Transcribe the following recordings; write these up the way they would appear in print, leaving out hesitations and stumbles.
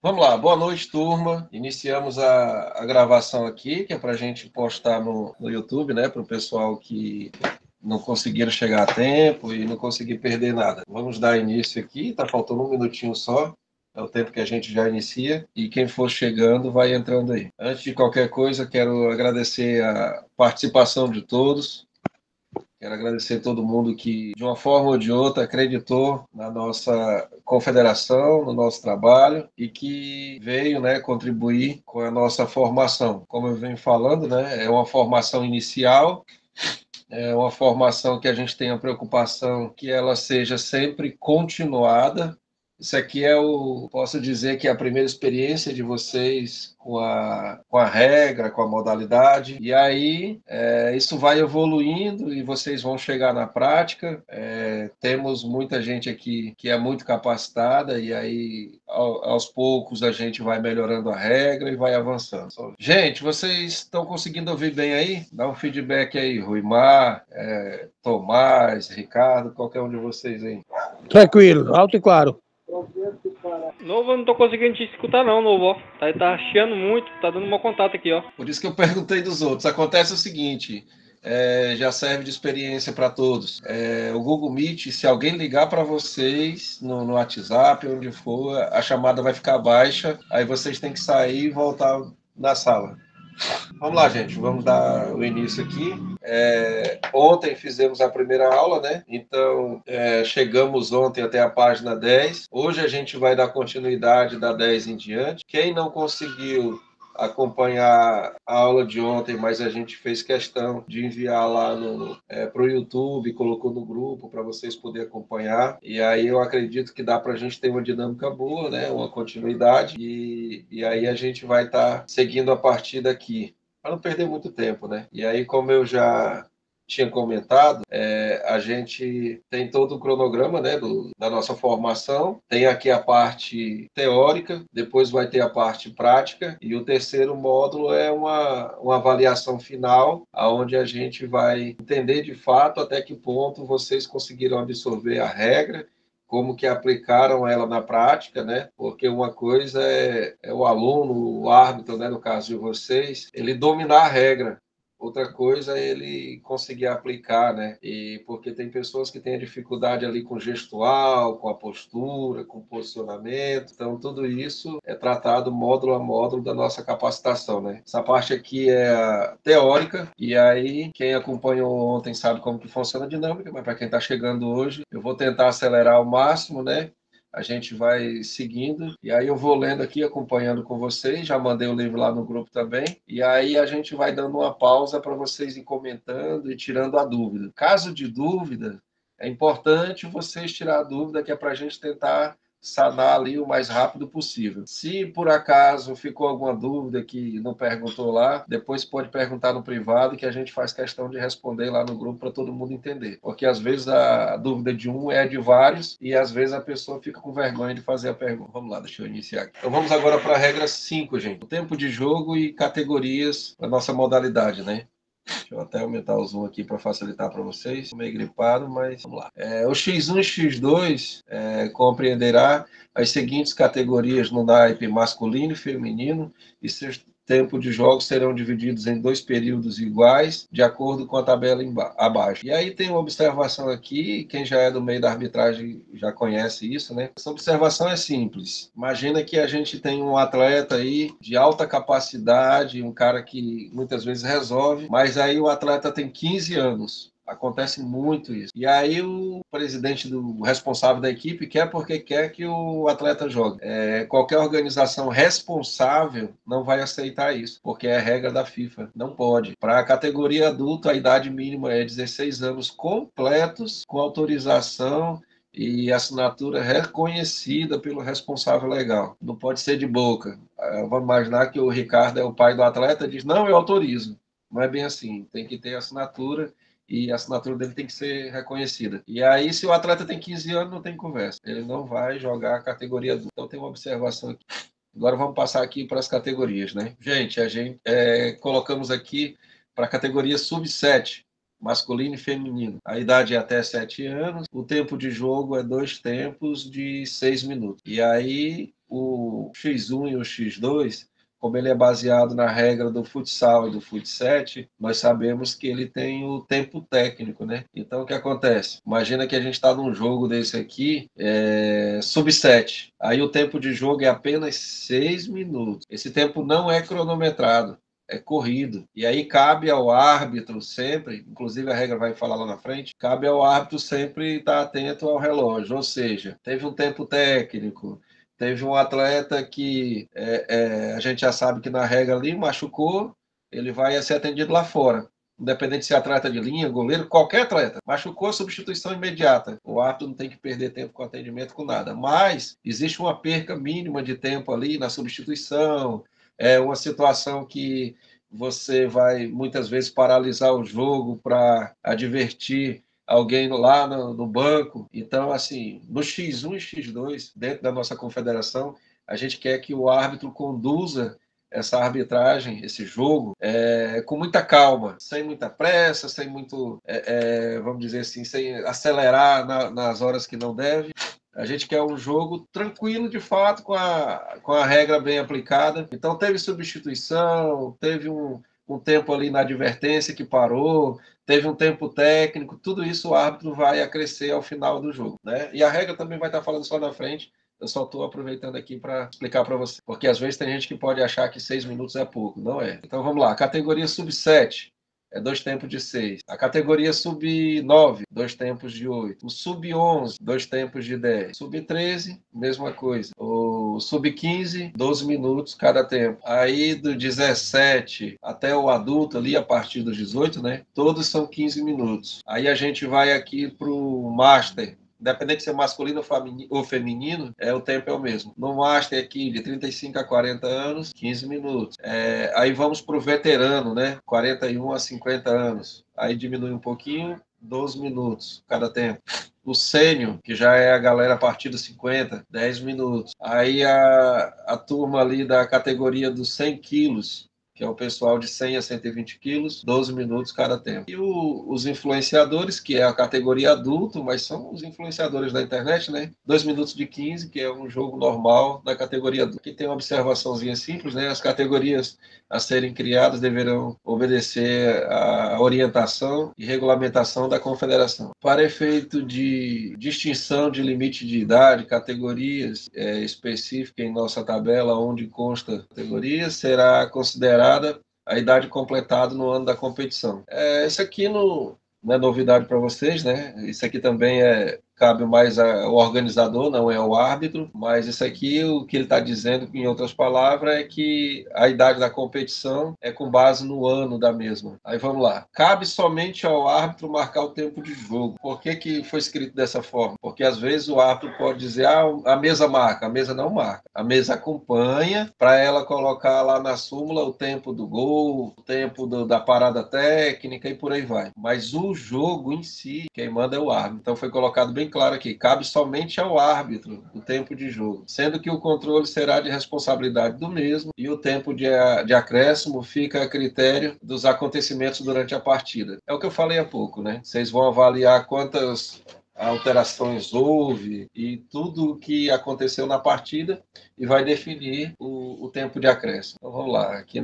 Vamos lá, boa noite, turma. Iniciamos a gravação aqui, que é para a gente postar no YouTube, né, para o pessoal que não conseguiram chegar a tempo e não conseguir perder nada. Vamos dar início aqui, está faltando um minutinho só, é o tempo que a gente já inicia, e quem for chegando vai entrando aí. Antes de qualquer coisa, quero agradecer a participação de todos. Quero agradecer a todo mundo que, de uma forma ou de outra, acreditou na nossa confederação, no nosso trabalho e que veio, né, contribuir com a nossa formação. Como eu venho falando, né, é uma formação inicial, é uma formação que a gente tem a preocupação que ela seja sempre continuada. Isso aqui posso dizer que é a primeira experiência de vocês com a regra, com a modalidade, e aí isso vai evoluindo e vocês vão chegar na prática. Temos muita gente aqui que é muito capacitada, e aí aos poucos a gente vai melhorando a regra e vai avançando. Gente, vocês estão conseguindo ouvir bem aí? Dá um feedback aí, Ruimar, Tomás, Ricardo, qualquer um de vocês aí. Tranquilo, alto e claro. Novo, eu não tô conseguindo te escutar não, Novo, ó. Tá chiando muito, tá dando mau contato aqui, ó. Por isso que eu perguntei dos outros. Acontece o seguinte, já serve de experiência para todos. O Google Meet, se alguém ligar para vocês no WhatsApp, onde for, a chamada vai ficar baixa, aí vocês têm que sair e voltar na sala. Vamos lá, gente, vamos dar o início aqui. Ontem fizemos a primeira aula, né? Então, chegamos ontem até a página 10. Hoje a gente vai dar continuidade da 10 em diante. Quem não conseguiu acompanhar a aula de ontem, mas a gente fez questão de enviar lá para o YouTube, colocou no grupo para vocês poderem acompanhar. E aí eu acredito que dá para a gente ter uma dinâmica boa, né? Uma continuidade. E aí a gente vai estar seguindo a partir daqui, para não perder muito tempo, né? E aí, como eu já tinha comentado, a gente tem todo o cronograma, né, da nossa formação. Tem aqui a parte teórica, depois vai ter a parte prática, e o terceiro módulo é uma avaliação final, onde a gente vai entender de fato até que ponto vocês conseguiram absorver a regra, como que aplicaram ela na prática, né? Porque uma coisa é o aluno, o árbitro, né, no caso de vocês, ele dominar a regra. Outra coisa é ele conseguir aplicar, né? E porque tem pessoas que têm dificuldade ali com gestual, com a postura, com o posicionamento. Então, tudo isso é tratado módulo a módulo da nossa capacitação, né? Essa parte aqui é a teórica, e aí quem acompanhou ontem sabe como que funciona a dinâmica, mas para quem está chegando hoje, eu vou tentar acelerar ao máximo, né? A gente vai seguindo, e aí eu vou lendo aqui, acompanhando com vocês, já mandei o livro lá no grupo também, e aí a gente vai dando uma pausa para vocês ir comentando e tirando a dúvida. Caso de dúvida, é importante vocês tirar a dúvida, que é para a gente tentar sanar ali o mais rápido possível. Se por acaso ficou alguma dúvida que não perguntou lá, depois pode perguntar no privado, que a gente faz questão de responder lá no grupo para todo mundo entender. Porque às vezes a dúvida de um é de vários, e às vezes a pessoa fica com vergonha de fazer a pergunta. Vamos lá, deixa eu iniciar aqui. Então vamos agora para a regra 5, gente. O tempo de jogo e categorias da nossa modalidade, né? Deixa eu até aumentar o zoom aqui para facilitar para vocês. Estou meio gripado, mas vamos lá. O X1 e X2 compreenderá as seguintes categorias no naipe masculino e feminino, e seus tempos de jogos serão divididos em 2 períodos iguais, de acordo com a tabela abaixo. E aí tem uma observação aqui, quem já é do meio da arbitragem já conhece isso, né? Essa observação é simples. Imagina que a gente tem um atleta aí de alta capacidade, um cara que muitas vezes resolve, mas aí o atleta tem 15 anos. Acontece muito isso. E aí o presidente, o responsável da equipe, quer porque quer que o atleta jogue. Qualquer organização responsável não vai aceitar isso, porque é regra da FIFA. Não pode. Para a categoria adulta, a idade mínima é 16 anos completos, com autorização e assinatura reconhecida pelo responsável legal. Não pode ser de boca. Vamos imaginar que o Ricardo é o pai do atleta e diz, não, eu autorizo. Não é bem assim. Tem que ter assinatura, e a assinatura dele tem que ser reconhecida. E aí, se o atleta tem 15 anos, não tem conversa. Ele não vai jogar a categoria adulta. Então, tem uma observação aqui. Agora, vamos passar aqui para as categorias, né? Gente, a gente colocamos aqui para a categoria sub-7, masculino e feminino. A idade é até 7 anos. O tempo de jogo é 2 tempos de 6 minutos. E aí, o X1 e o X2, como ele é baseado na regra do futsal e do fut7, nós sabemos que ele tem o tempo técnico, né? Então, o que acontece? Imagina que a gente está num jogo desse aqui, sub-7. Aí o tempo de jogo é apenas 6 minutos. Esse tempo não é cronometrado, é corrido. E aí cabe ao árbitro sempre, inclusive a regra vai falar lá na frente, cabe ao árbitro sempre estar atento ao relógio. Ou seja, teve um tempo técnico, teve um atleta que a gente já sabe que na regra ali machucou, ele vai ser atendido lá fora. Independente se é atleta de linha, goleiro, qualquer atleta. Machucou, substituição imediata. O árbitro não tem que perder tempo com atendimento, com nada. Mas existe uma perca mínima de tempo ali na substituição. É uma situação que você vai muitas vezes paralisar o jogo para advertir alguém lá no banco. Então, assim, no X1 e X2, dentro da nossa confederação, a gente quer que o árbitro conduza essa arbitragem, esse jogo, com muita calma, sem muita pressa, sem muito, vamos dizer assim, sem acelerar nas horas que não deve. A gente quer um jogo tranquilo, de fato, com a regra bem aplicada. Então, teve substituição, teve um tempo ali na advertência que parou, teve um tempo técnico, tudo isso o árbitro vai acrescer ao final do jogo, né? E a regra também vai estar falando só na frente, eu só estou aproveitando aqui para explicar para você, porque às vezes tem gente que pode achar que 6 minutos é pouco, não é. Então vamos lá, categoria sub-7, 2 tempos de 6. A categoria sub-9, 2 tempos de 8. O sub-11, 2 tempos de 10. Sub-13, mesma coisa. O sub-15, 12 minutos cada tempo. Aí do 17 até o adulto ali, a partir dos 18, né? Todos são 15 minutos. Aí a gente vai aqui para o Master. Independente de ser masculino ou feminino, o tempo é o mesmo. No Master aqui, de 35 a 40 anos, 15 minutos. Aí vamos para o veterano, né? 41 a 50 anos. Aí diminui um pouquinho, 12 minutos cada tempo. O sênior, que já é a galera a partir dos 50, 10 minutos. Aí a turma ali da categoria dos 100 quilos, que é o pessoal de 100 a 120 quilos, 12 minutos cada tempo. E os influenciadores, que é a categoria adulto, mas são os influenciadores da internet, né? 2 minutos de 15, que é um jogo normal da categoria adulto. Aqui tem uma observaçãozinha simples, né? As categorias a serem criadas deverão obedecer à orientação e regulamentação da confederação. Para efeito de distinção de limite de idade, categorias específicas em nossa tabela, onde consta a categoria, será considerada a idade completada no ano da competição. Isso aqui não é novidade para vocês, né? Isso aqui também cabe mais ao organizador, não é ao árbitro, mas isso aqui, o que ele está dizendo, em outras palavras, é que a idade da competição é com base no ano da mesma. Aí vamos lá. Cabe somente ao árbitro marcar o tempo de jogo. Por que foi escrito dessa forma? Porque às vezes o árbitro pode dizer, a mesa marca, a mesa não marca. A mesa acompanha para ela colocar lá na súmula o tempo do gol, o tempo da parada técnica e por aí vai. Mas o jogo em si, quem manda é o árbitro. Então foi colocado bem claro aqui, cabe somente ao árbitro o tempo de jogo, sendo que o controle será de responsabilidade do mesmo e o tempo de acréscimo fica a critério dos acontecimentos durante a partida. É o que eu falei há pouco, né? Vocês vão avaliar quantas alterações houve e tudo o que aconteceu na partida e vai definir o tempo de acréscimo. Então vamos lá, aqui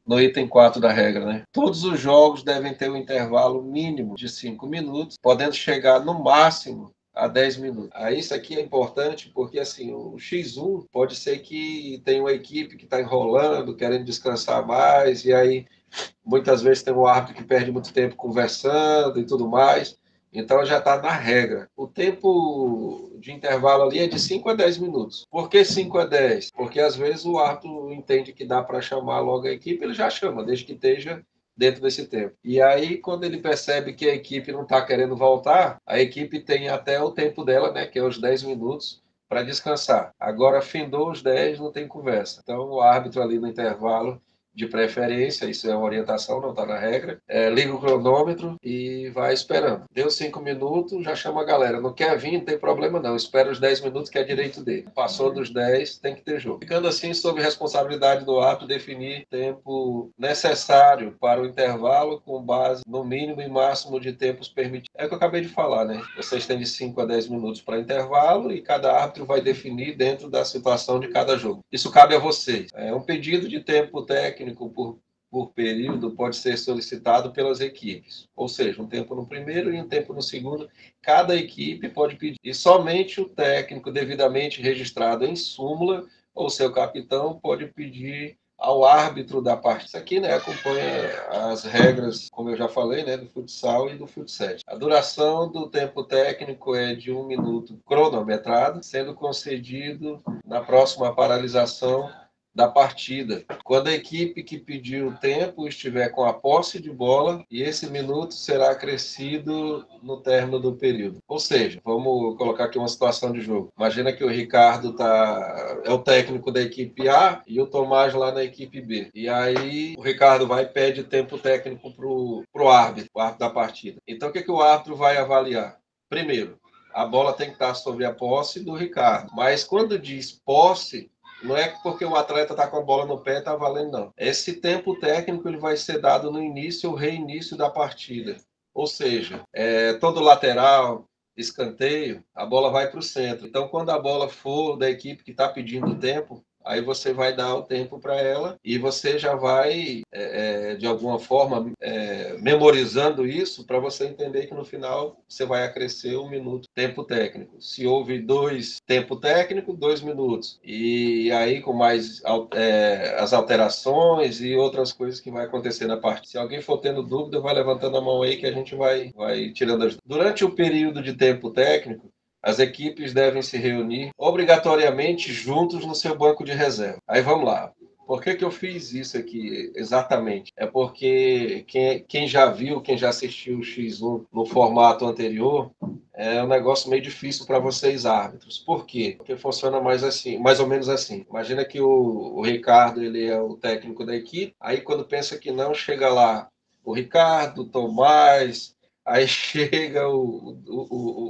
no item 4 da regra, né? Todos os jogos devem ter um intervalo mínimo de 5 minutos, podendo chegar no máximo a 10 minutos. Aí isso aqui é importante porque assim, o X1 pode ser que tenha uma equipe que está enrolando, querendo descansar mais, e aí muitas vezes tem um árbitro que perde muito tempo conversando e tudo mais. Então já está na regra. O tempo de intervalo ali é de 5 a 10 minutos. Por que 5 a 10? Porque às vezes o árbitro entende que dá para chamar logo a equipe, ele já chama, desde que esteja dentro desse tempo. E aí, quando ele percebe que a equipe não está querendo voltar, a equipe tem até o tempo dela, né, que é os 10 minutos, para descansar. Agora, findou os 10, não tem conversa. Então, o árbitro ali no intervalo, de preferência, isso é uma orientação, não está na regra. Liga o cronômetro e vai esperando. Deu 5 minutos, já chama a galera. Não quer vir, não tem problema não. Espera os 10 minutos, que é direito dele. Passou dos 10, tem que ter jogo. Ficando assim, sob responsabilidade do árbitro, definir tempo necessário para o intervalo com base no mínimo e máximo de tempos permitidos. É o que eu acabei de falar, né? Vocês têm de 5 a 10 minutos para intervalo e cada árbitro vai definir dentro da situação de cada jogo. Isso cabe a vocês. Um pedido de tempo técnico por período pode ser solicitado pelas equipes, ou seja, um tempo no primeiro e um tempo no segundo. Cada equipe pode pedir, e somente o técnico devidamente registrado em súmula ou seu capitão pode pedir ao árbitro da partida. Isso aqui, né, acompanha as regras, como eu já falei, né, do futsal e do fut7. A duração do tempo técnico é de 1 minuto cronometrado, sendo concedido na próxima paralisação da partida, quando a equipe que pediu o tempo estiver com a posse de bola, e esse minuto será acrescido no término do período. Ou seja, vamos colocar aqui uma situação de jogo. Imagina que o Ricardo é o técnico da equipe A e o Tomás lá na equipe B. E aí o Ricardo vai e pede tempo técnico pro árbitro, o árbitro da partida. Então o que o árbitro vai avaliar? Primeiro, a bola tem que estar sobre a posse do Ricardo. Mas quando diz posse, não é porque o atleta está com a bola no pé e está valendo, não. Esse tempo técnico ele vai ser dado no início ou reinício da partida. Ou seja, todo lateral, escanteio, a bola vai para o centro. Então, quando a bola for da equipe que está pedindo tempo, aí você vai dar o tempo para ela e você já vai, de alguma forma, memorizando isso para você entender que no final você vai acrescer 1 minuto tempo técnico. Se houve 2 tempo técnico, 2 minutos. E aí com mais as alterações e outras coisas que vai acontecer na partida. Se alguém for tendo dúvida, vai levantando a mão aí que a gente vai tirando as dúvidas. Durante o período de tempo técnico, as equipes devem se reunir obrigatoriamente juntos no seu banco de reserva. Aí vamos lá. Por que eu fiz isso aqui exatamente? É porque quem já viu, quem já assistiu o X1 no formato anterior, é um negócio meio difícil para vocês árbitros. Por quê? Porque funciona mais ou menos assim. Imagina que o Ricardo ele é o técnico da equipe, aí quando pensa que não, chega lá o Ricardo, o Tomás, aí chega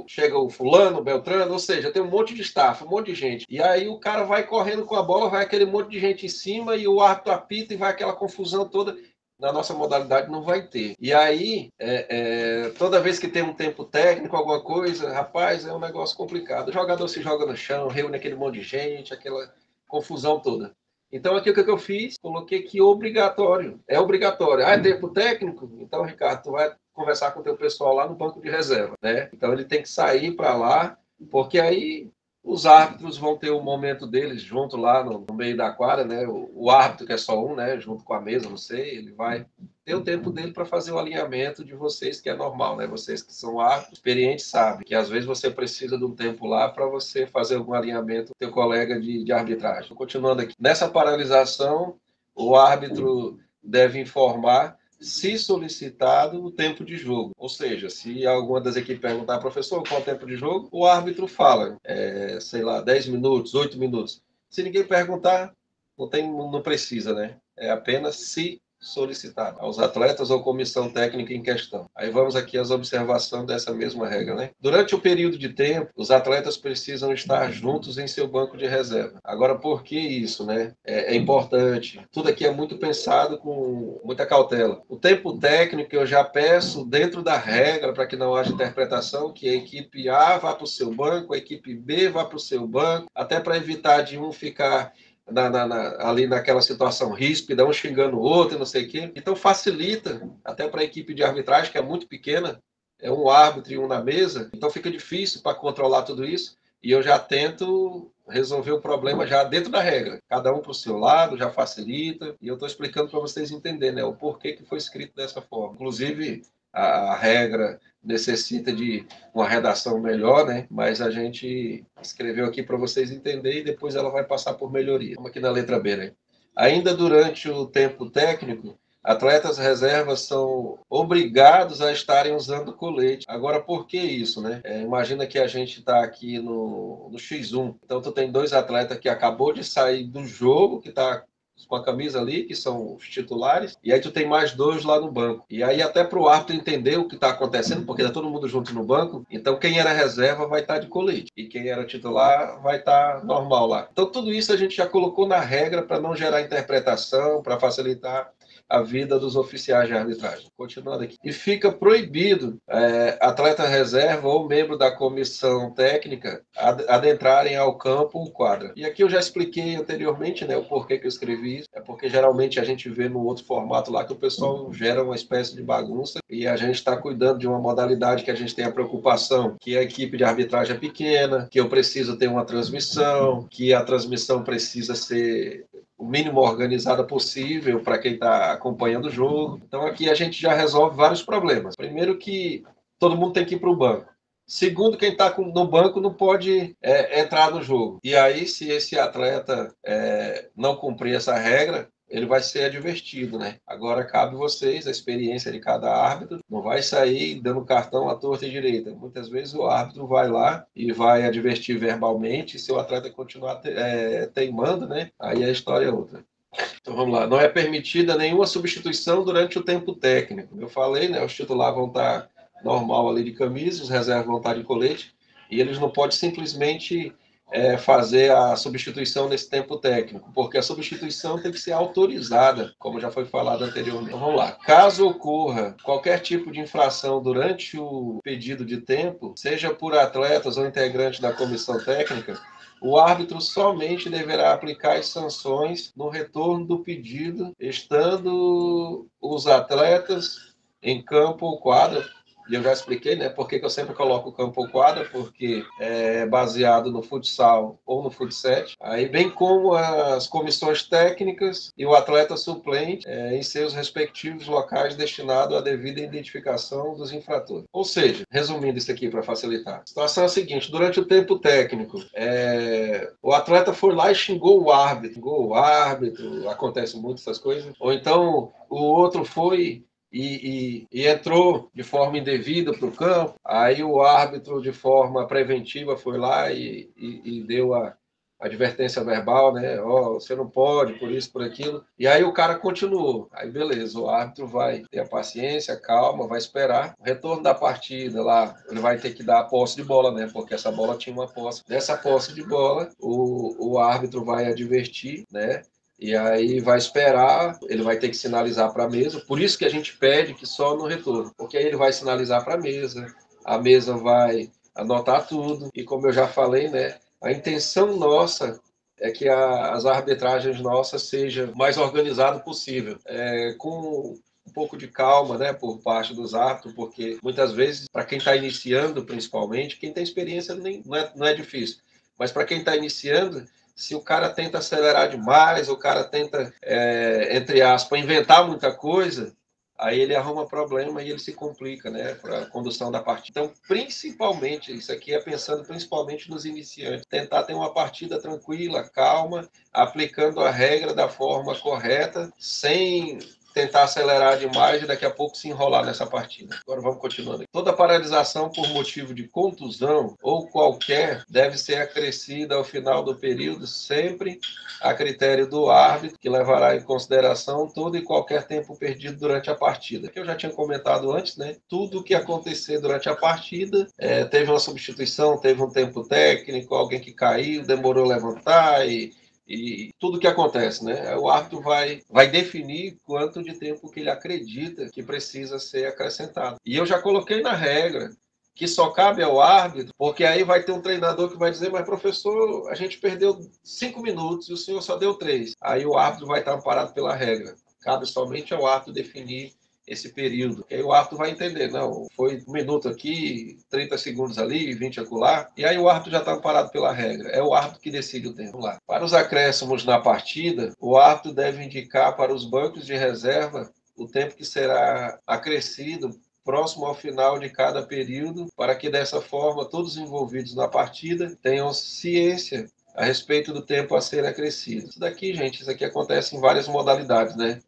chega o fulano, o Beltrano, ou seja, tem um monte de staff, um monte de gente. E aí o cara vai correndo com a bola, vai aquele monte de gente em cima e o árbitro apita e vai aquela confusão toda. Na nossa modalidade não vai ter. E aí, toda vez que tem um tempo técnico, alguma coisa, rapaz, é um negócio complicado. O jogador se joga no chão, reúne aquele monte de gente, aquela confusão toda. Então, aqui o que eu fiz? Coloquei que obrigatório. É obrigatório. É tempo técnico? Então, Ricardo, tu vai conversar com o teu pessoal lá no banco de reserva, né? Então, ele tem que sair para lá, porque aí os árbitros vão ter o momento deles junto lá no meio da quadra, né? O árbitro, que é só um, né? Junto com a mesa, não sei, ele vai ter o tempo dele para fazer o alinhamento de vocês, que é normal, né? Vocês que são árbitros experientes sabem que às vezes você precisa de um tempo lá para você fazer algum alinhamento com teu colega de arbitragem. Tô continuando aqui. Nessa paralisação, o árbitro deve informar, se solicitado, o tempo de jogo. Ou seja, se alguma das equipes perguntar, professor, qual é o tempo de jogo? O árbitro fala, sei lá, 10 minutos, 8 minutos. Se ninguém perguntar, não precisa, né? É apenas se solicitado aos atletas ou comissão técnica em questão. Aí vamos aqui às observações dessa mesma regra, né? Durante o período de tempo, os atletas precisam estar juntos em seu banco de reserva. Agora, por que isso, né? É importante. Tudo aqui é muito pensado com muita cautela. O tempo técnico eu já peço dentro da regra para que não haja interpretação que a equipe A vá para o seu banco, a equipe B vá para o seu banco, até para evitar de um ficar ali naquela situação ríspida, um xingando o outro, não sei o quê. Então facilita até para a equipe de arbitragem, que é muito pequena, é um árbitro e um na mesa, então fica difícil para controlar tudo isso, e eu já tento resolver o problema já dentro da regra. Cada um para o seu lado, já facilita, e eu estou explicando para vocês entenderem, né, o porquê que foi escrito dessa forma. Inclusive, a regra necessita de uma redação melhor, né? Mas a gente escreveu aqui para vocês entenderem e depois ela vai passar por melhoria. Vamos aqui na letra B, né? Ainda durante o tempo técnico, atletas reservas são obrigados a estarem usando colete. Agora, por que isso, né? Imagina que a gente está aqui no X1. Então, tu tem 2 atletas que acabou de sair do jogo, que está com a camisa ali, que são os titulares, e aí tu tem mais 2 lá no banco. E aí até para o árbitro entender o que está acontecendo, porque está todo mundo junto no banco, então quem era reserva vai estar de colete, e quem era titular vai estar normal lá. Então tudo isso a gente já colocou na regra para não gerar interpretação, para facilitar a vida dos oficiais de arbitragem. Continuando aqui. E fica proibido atleta reserva ou membro da comissão técnica adentrarem ao campo ou quadra. E aqui eu já expliquei anteriormente, né, o porquê que eu escrevi isso. É porque geralmente a gente vê no outro formato lá que o pessoal gera uma espécie de bagunça e a gente está cuidando de uma modalidade que a gente tem a preocupação que a equipe de arbitragem é pequena, que eu preciso ter uma transmissão, que a transmissão precisa ser o mínimo organizada possível para quem está acompanhando o jogo. Então aqui a gente já resolve vários problemas. Primeiro que todo mundo tem que ir para o banco. Segundo, quem está no banco não pode entrar no jogo. E aí, se esse atleta não cumprir essa regra, ele vai ser advertido, né? Agora cabe vocês, a experiência de cada árbitro, não vai sair dando cartão à torta e direita. Muitas vezes o árbitro vai lá e vai advertir verbalmente, e se o atleta continuar teimando, né? Aí a história é outra. Então vamos lá, não é permitida nenhuma substituição durante o tempo técnico. Eu falei, né? Os titulares vão estar normal ali de camisa, os reservas vão estar de colete, e eles não podem simplesmente fazer a substituição nesse tempo técnico, porque a substituição tem que ser autorizada, como já foi falado anteriormente. Então, vamos lá. Caso ocorra qualquer tipo de infração durante o pedido de tempo, seja por atletas ou integrantes da comissão técnica, o árbitro somente deverá aplicar as sanções no retorno do pedido, estando os atletas em campo ou quadra. E eu já expliquei, né, por que eu sempre coloco o campo ou quadra, porque é baseado no futsal ou no futset, aí bem como as comissões técnicas e o atleta suplente em seus respectivos locais destinados à devida identificação dos infratores. Ou seja, resumindo isso aqui para facilitar, a situação é a seguinte: durante o tempo técnico, o atleta foi lá e xingou o árbitro, acontece muito essas coisas, ou então o outro foi e entrou de forma indevida para o campo, aí o árbitro, de forma preventiva, foi lá e deu a advertência verbal, né? Você não pode, por isso, por aquilo. E aí o cara continuou. Aí beleza, o árbitro vai ter a paciência, calma, vai esperar. O retorno da partida lá, ele vai ter que dar a posse de bola, né? Porque essa bola tinha uma posse. Nessa posse de bola, o árbitro vai advertir, né? E aí vai esperar, ele vai ter que sinalizar para a mesa. Por isso que a gente pede que só no retorno, porque aí ele vai sinalizar para a mesa vai anotar tudo. E como eu já falei, né, a intenção nossa é que as arbitragens nossas sejam o mais organizado possível, com um pouco de calma, né, por parte dos árbitros, porque muitas vezes, para quem está iniciando, principalmente, quem tem experiência não é difícil, mas para quem está iniciando, se o cara tenta acelerar demais, o cara tenta, entre aspas, inventar muita coisa, aí ele arruma problema e ele se complica, né, para a condução da partida. Então, principalmente, isso aqui é pensando principalmente nos iniciantes, tentar ter uma partida tranquila, calma, aplicando a regra da forma correta, sem tentar acelerar demais e daqui a pouco se enrolar nessa partida. Agora vamos continuando. Toda paralisação por motivo de contusão ou qualquer deve ser acrescida ao final do período, sempre a critério do árbitro, que levará em consideração todo e qualquer tempo perdido durante a partida. Que eu já tinha comentado antes, né? Tudo que acontecer durante a partida, teve uma substituição, teve um tempo técnico, alguém que caiu, demorou a levantar e tudo que acontece, né? O árbitro vai definir quanto de tempo que ele acredita que precisa ser acrescentado. E eu já coloquei na regra que só cabe ao árbitro, porque aí vai ter um treinador que vai dizer, mas professor, a gente perdeu 5 minutos e o senhor só deu 3. Aí o árbitro vai estar amparado pela regra. Cabe somente ao árbitro definir esse período. E aí o árbitro vai entender, não, foi 1 minuto aqui, 30 segundos ali, 20 acolá, e aí o árbitro já está amparado pela regra. É o árbitro que decide o tempo lá. Para os acréscimos na partida, o árbitro deve indicar para os bancos de reserva o tempo que será acrescido próximo ao final de cada período, para que dessa forma todos os envolvidos na partida tenham ciência a respeito do tempo a ser acrescido. Isso daqui, gente, isso aqui acontece em várias modalidades, né?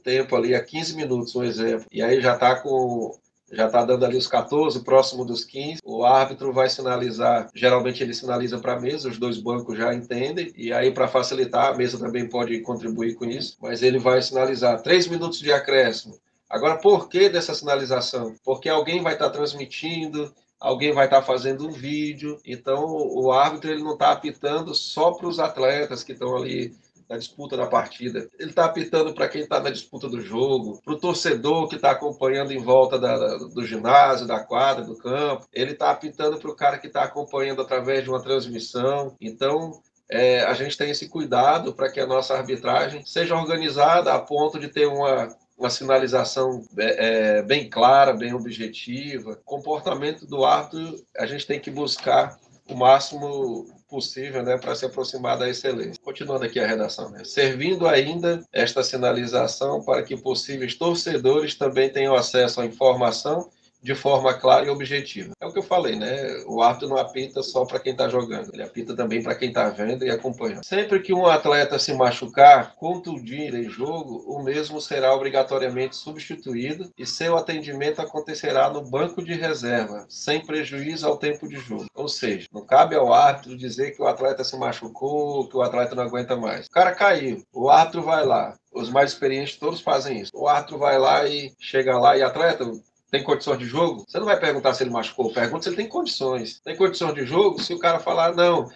Tempo ali a 15 minutos, um exemplo, e aí já está com já está dando ali os 14, próximo dos 15, o árbitro vai sinalizar, geralmente ele sinaliza para a mesa, os dois bancos já entendem, e aí para facilitar, a mesa também pode contribuir com isso, mas ele vai sinalizar 3 minutos de acréscimo. Agora, por que dessa sinalização? Porque alguém vai estar transmitindo, alguém vai estar fazendo um vídeo, então o árbitro ele não está apitando só para os atletas que estão ali na disputa da partida. Ele está apitando para quem está na disputa do jogo, para o torcedor que está acompanhando em volta do ginásio, da quadra, do campo. Ele está apitando para o cara que está acompanhando através de uma transmissão. Então, a gente tem esse cuidado para que a nossa arbitragem seja organizada a ponto de ter uma sinalização bem clara, bem objetiva. O comportamento do árbitro, a gente tem que buscar o máximo possível, né, para se aproximar da excelência. Continuando aqui a redação, né? Servindo ainda esta sinalização para que possíveis torcedores também tenham acesso à informação de forma clara e objetiva. É o que eu falei, né? O árbitro não apita só para quem está jogando, ele apita também para quem está vendo e acompanhando. Sempre que um atleta se machucar, contundir em jogo, o mesmo será obrigatoriamente substituído e seu atendimento acontecerá no banco de reserva, sem prejuízo ao tempo de jogo. Ou seja, não cabe ao árbitro dizer que o atleta se machucou, que o atleta não aguenta mais. O cara caiu, o árbitro vai lá. Os mais experientes todos fazem isso. O árbitro vai lá e chega lá e atleta tem condições de jogo? Você não vai perguntar se ele machucou, pergunta se ele tem condições. Tem condições de jogo? Se o cara falar não,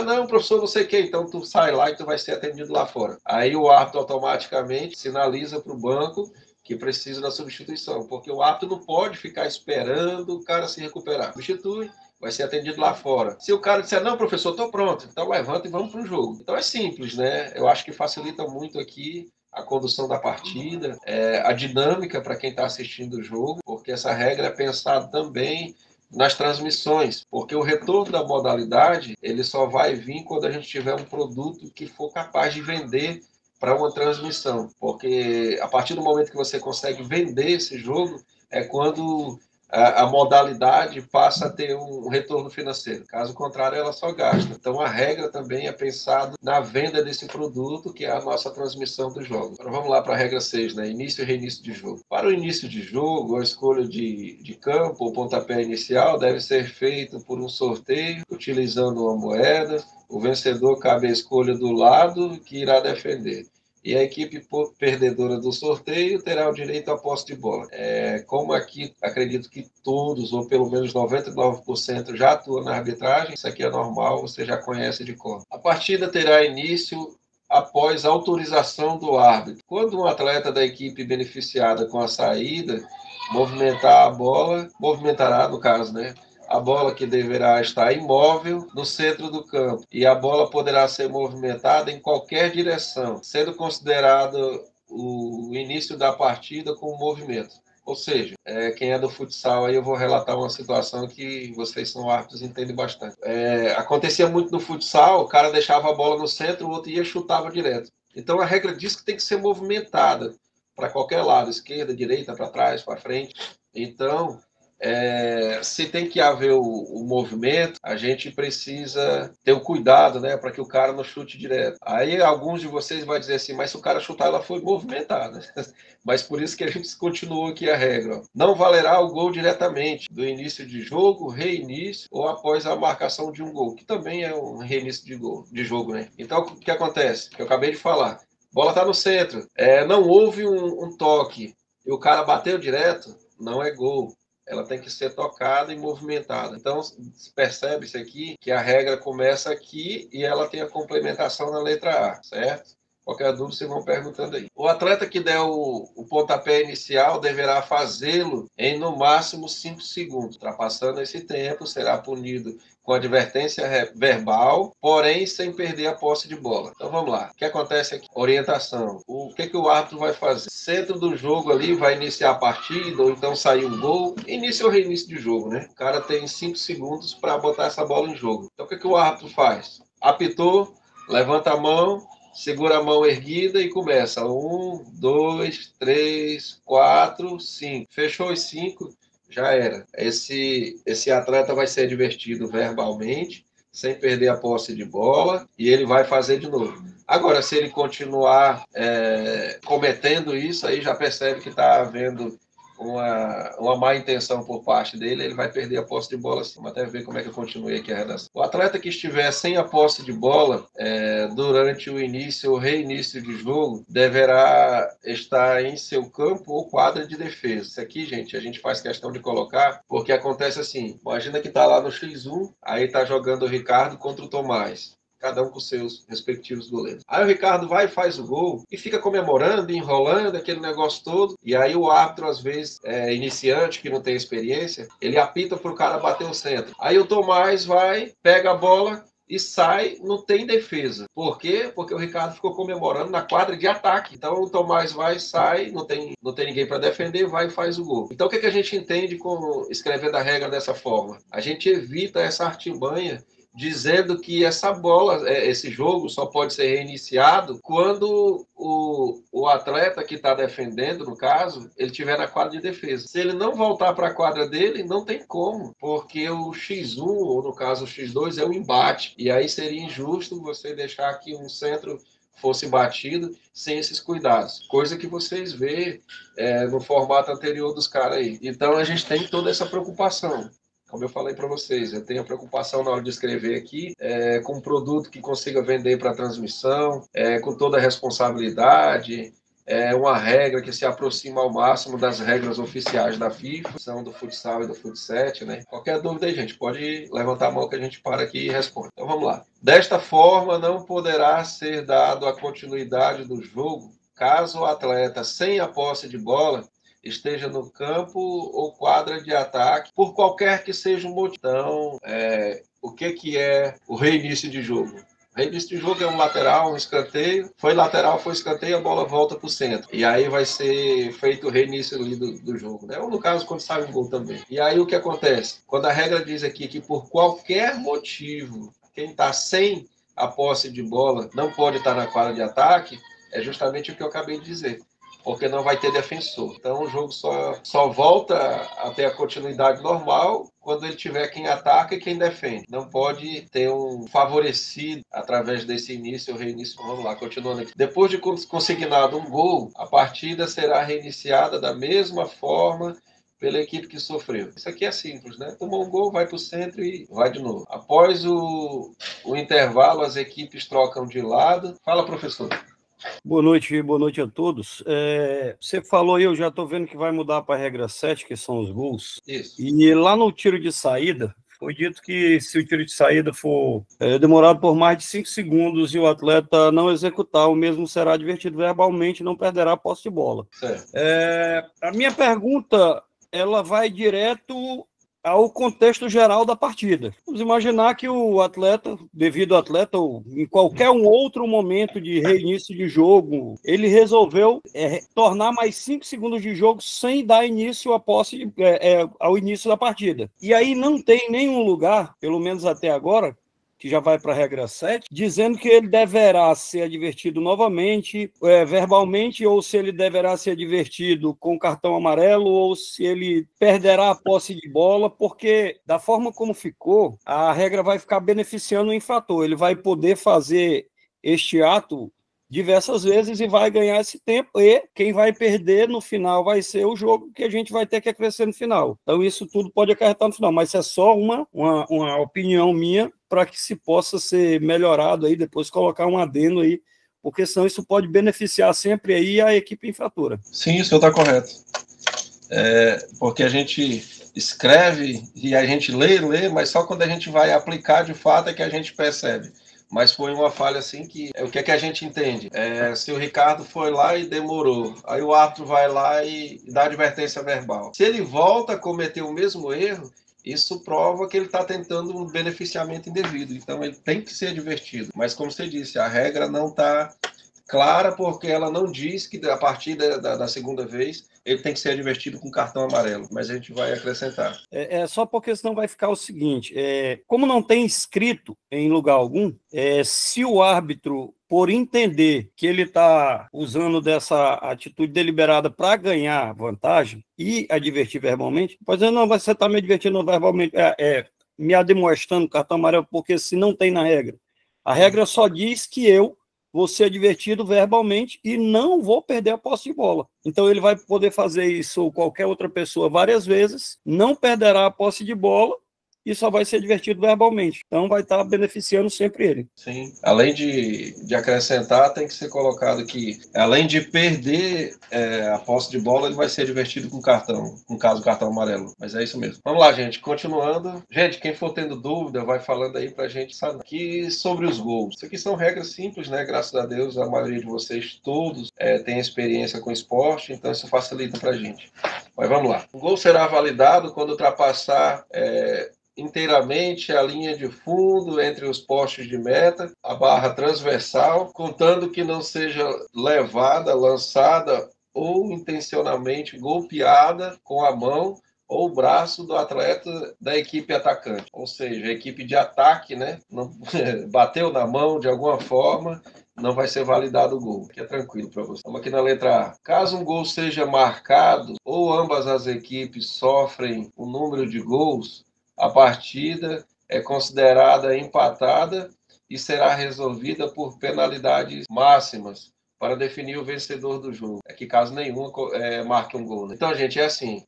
não, professor, não sei o que, então tu sai lá e tu vai ser atendido lá fora. Aí o árbitro automaticamente sinaliza para o banco que precisa da substituição, porque o árbitro não pode ficar esperando o cara se recuperar. Substitui, vai ser atendido lá fora. Se o cara disser, não, professor, estou pronto, então levanta e vamos para o jogo. Então é simples, né? Eu acho que facilita muito aqui a condução da partida, a dinâmica para quem está assistindo o jogo, porque essa regra é pensada também nas transmissões, porque o retorno da modalidade ele só vai vir quando a gente tiver um produto que for capaz de vender para uma transmissão, porque a partir do momento que você consegue vender esse jogo, é quando a modalidade passa a ter um retorno financeiro. Caso contrário, ela só gasta. Então, a regra também é pensada na venda desse produto, que é a nossa transmissão do jogo. Agora, vamos lá para a regra 6, né? Início e reinício de jogo. Para o início de jogo, a escolha de campo ou pontapé inicial deve ser feita por um sorteio, utilizando uma moeda. O vencedor cabe a escolha do lado que irá defender. E a equipe perdedora do sorteio terá o direito à posse de bola. Como aqui acredito que todos, ou pelo menos 99% já atuam na arbitragem, isso aqui é normal, você já conhece de cor. A partida terá início após autorização do árbitro. Quando um atleta da equipe beneficiada com a saída movimentar a bola, movimentará, no caso, né? A bola que deverá estar imóvel no centro do campo e a bola poderá ser movimentada em qualquer direção, sendo considerado o início da partida com movimento. Ou seja, quem é do futsal aí eu vou relatar uma situação que vocês são árbitros e entendem bastante. Acontecia muito no futsal, o cara deixava a bola no centro, o outro ia e chutava direto. Então a regra diz que tem que ser movimentada para qualquer lado, esquerda, direita, para trás, para frente. Então, se tem que haver o movimento, a gente precisa ter o cuidado, né, para que o cara não chute direto. Aí alguns de vocês vão dizer assim, mas se o cara chutar, ela foi movimentada. Mas por isso que a gente continuou aqui a regra. Ó. Não valerá o gol diretamente do início de jogo, reinício ou após a marcação de um gol, que também é um reinício de jogo, né? Então, o que acontece? Que eu acabei de falar. A bola está no centro. Não houve um toque e o cara bateu direto, não é gol. Ela tem que ser tocada e movimentada. Então, percebe-se aqui que a regra começa aqui e ela tem a complementação na letra A, certo? Qualquer dúvida, vocês vão perguntando aí. O atleta que der o pontapé inicial deverá fazê-lo em, no máximo, 5 segundos. Ultrapassando esse tempo, será punido com advertência verbal, porém sem perder a posse de bola. Então vamos lá. O que acontece aqui? Orientação. O que o árbitro vai fazer? Centro do jogo ali, vai iniciar a partida, ou então sair um gol. Início ou reinício de jogo, né? O cara tem 5 segundos para botar essa bola em jogo. Então o que o árbitro faz? Apitou, levanta a mão, segura a mão erguida e começa. 1, 2, 3, 4, 5. Fechou os 5, já era. Esse atleta vai ser advertido verbalmente, sem perder a posse de bola, e ele vai fazer de novo. Agora, se ele continuar cometendo isso, aí já percebe que está havendo uma má intenção por parte dele, ele vai perder a posse de bola. Vamos até ver como é que eu continuei aqui a redação. O atleta que estiver sem a posse de bola durante o início ou reinício de jogo deverá estar em seu campo ou quadra de defesa. Isso aqui, gente, a gente faz questão de colocar porque acontece assim, imagina que está lá no X1, aí está jogando o Ricardo contra o Tomás. Cada um com seus respectivos goleiros. Aí o Ricardo vai e faz o gol e fica comemorando, enrolando aquele negócio todo. E aí o árbitro, às vezes, iniciante, que não tem experiência, ele apita pro cara bater o centro. Aí o Tomás vai, pega a bola e sai, não tem defesa. Por quê? Porque o Ricardo ficou comemorando na quadra de ataque. Então o Tomás vai, sai, não tem ninguém para defender, vai e faz o gol. Então o que a gente entende escrevendo a regra dessa forma? A gente evita essa artimanha dizendo que essa bola, esse jogo só pode ser reiniciado quando o atleta que está defendendo, no caso, ele estiver na quadra de defesa. Se ele não voltar para a quadra dele, não tem como, porque o X1, ou no caso o X2, é um embate. E aí seria injusto você deixar que um centro fosse batido sem esses cuidados. Coisa que vocês vê no formato anterior dos caras aí. Então a gente tem toda essa preocupação. Como eu falei para vocês, eu tenho a preocupação na hora de escrever aqui com um produto que consiga vender para transmissão, com toda a responsabilidade, uma regra que se aproxima ao máximo das regras oficiais da FIFA, são do futsal e do fut7, né? Qualquer dúvida aí, gente, pode levantar a mão que a gente para aqui e responde. Então vamos lá. Desta forma, não poderá ser dado a continuidade do jogo caso o atleta sem a posse de bola esteja no campo ou quadra de ataque, por qualquer que seja o motivo. Então, o que é o reinício de jogo? O reinício de jogo é um lateral, um escanteio. Foi lateral, foi escanteio, a bola volta para o centro. E aí vai ser feito o reinício ali do jogo, né? Ou no caso, quando sai um gol também. E aí o que acontece? Quando a regra diz aqui que por qualquer motivo, quem está sem a posse de bola não pode estar na quadra de ataque, é justamente o que eu acabei de dizer. Porque não vai ter defensor. Então o jogo só volta a ter a continuidade normal quando ele tiver quem ataca e quem defende. Não pode ter um favorecido através desse início ou reinício. Vamos lá, continuando aqui. Depois de consignado um gol, a partida será reiniciada da mesma forma pela equipe que sofreu. Isso aqui é simples, né? Tomou um gol, vai para o centro e vai de novo. Após o intervalo, as equipes trocam de lado. Fala, professor. Boa noite a todos. Você falou aí, eu já estou vendo que vai mudar para a regra 7, que são os gols. Isso. E lá no tiro de saída, foi dito que se o tiro de saída for demorado por mais de 5 segundos e o atleta não executar, o mesmo será advertido verbalmente e não perderá a posse de bola. Certo. A minha pergunta, ela vai direto ao contexto geral da partida. Vamos imaginar que o atleta, devido ao atleta, ou em qualquer um outro momento de reinício de jogo, ele resolveu tornar mais 5 segundos de jogo sem dar início à posse, ao início da partida. E aí não tem nenhum lugar, pelo menos até agora, que já vai para a regra 7, dizendo que ele deverá ser advertido novamente, verbalmente, ou se ele deverá ser advertido com cartão amarelo, ou se ele perderá a posse de bola, porque da forma como ficou, a regra vai ficar beneficiando o infrator. Ele vai poder fazer este ato diversas vezes e vai ganhar esse tempo, e quem vai perder no final vai ser o jogo que a gente vai ter que acrescer no final. Então isso tudo pode acarretar no final, mas é só uma opinião minha para que se possa ser melhorado aí, depois colocar um adendo aí, porque senão isso pode beneficiar sempre aí a equipe infratora. Sim, o senhor está correto. Porque a gente escreve e a gente lê, mas só quando a gente vai aplicar de fato é que a gente percebe. Mas foi uma falha assim que... O que é que a gente entende? Se o Ricardo foi lá e demorou, aí o árbitro vai lá e dá advertência verbal. Se ele volta a cometer o mesmo erro, isso prova que ele está tentando um beneficiamento indevido. Então ele tem que ser advertido. Mas como você disse, a regra não está clara porque ela não diz que a partir da segunda vez ele tem que ser advertido com cartão amarelo, mas a gente vai acrescentar. Só porque senão vai ficar o seguinte, como não tem escrito em lugar algum, se o árbitro, por entender que ele está usando dessa atitude deliberada para ganhar vantagem e advertir verbalmente, pode dizer, não, você está me advertindo verbalmente, me ademoestando cartão amarelo, porque se não tem na regra. A regra só diz que eu, vou ser advertido verbalmente e não vou perder a posse de bola. Então ele vai poder fazer isso ou qualquer outra pessoa várias vezes, não perderá a posse de bola e só vai ser divertido verbalmente. Então vai estar beneficiando sempre ele. Sim. Além de acrescentar, tem que ser colocado que, além de perder a posse de bola, ele vai ser divertido com cartão, no caso, cartão amarelo. Mas é isso mesmo. Vamos lá, gente. Continuando. Gente, quem for tendo dúvida, vai falando aí pra gente saber. Aqui sobre os gols. Isso aqui são regras simples, né? Graças a Deus, a maioria de vocês, todos, têm experiência com esporte, então isso facilita pra gente. Mas vamos lá. O gol será validado quando ultrapassar inteiramente a linha de fundo entre os postes de meta, a barra transversal, contando que não seja levada, lançada ou intencionalmente golpeada com a mão ou o braço do atleta da equipe atacante. Ou seja, a equipe de ataque, né, não, bateu na mão de alguma forma, não vai ser validado o gol. Que é tranquilo para você. Vamos aqui na letra A. Caso um gol seja marcado ou ambas as equipes sofrem o número de gols, a partida é considerada empatada e será resolvida por penalidades máximas para definir o vencedor do jogo. É que caso nenhum marque um gol, né? Então, gente, é assim,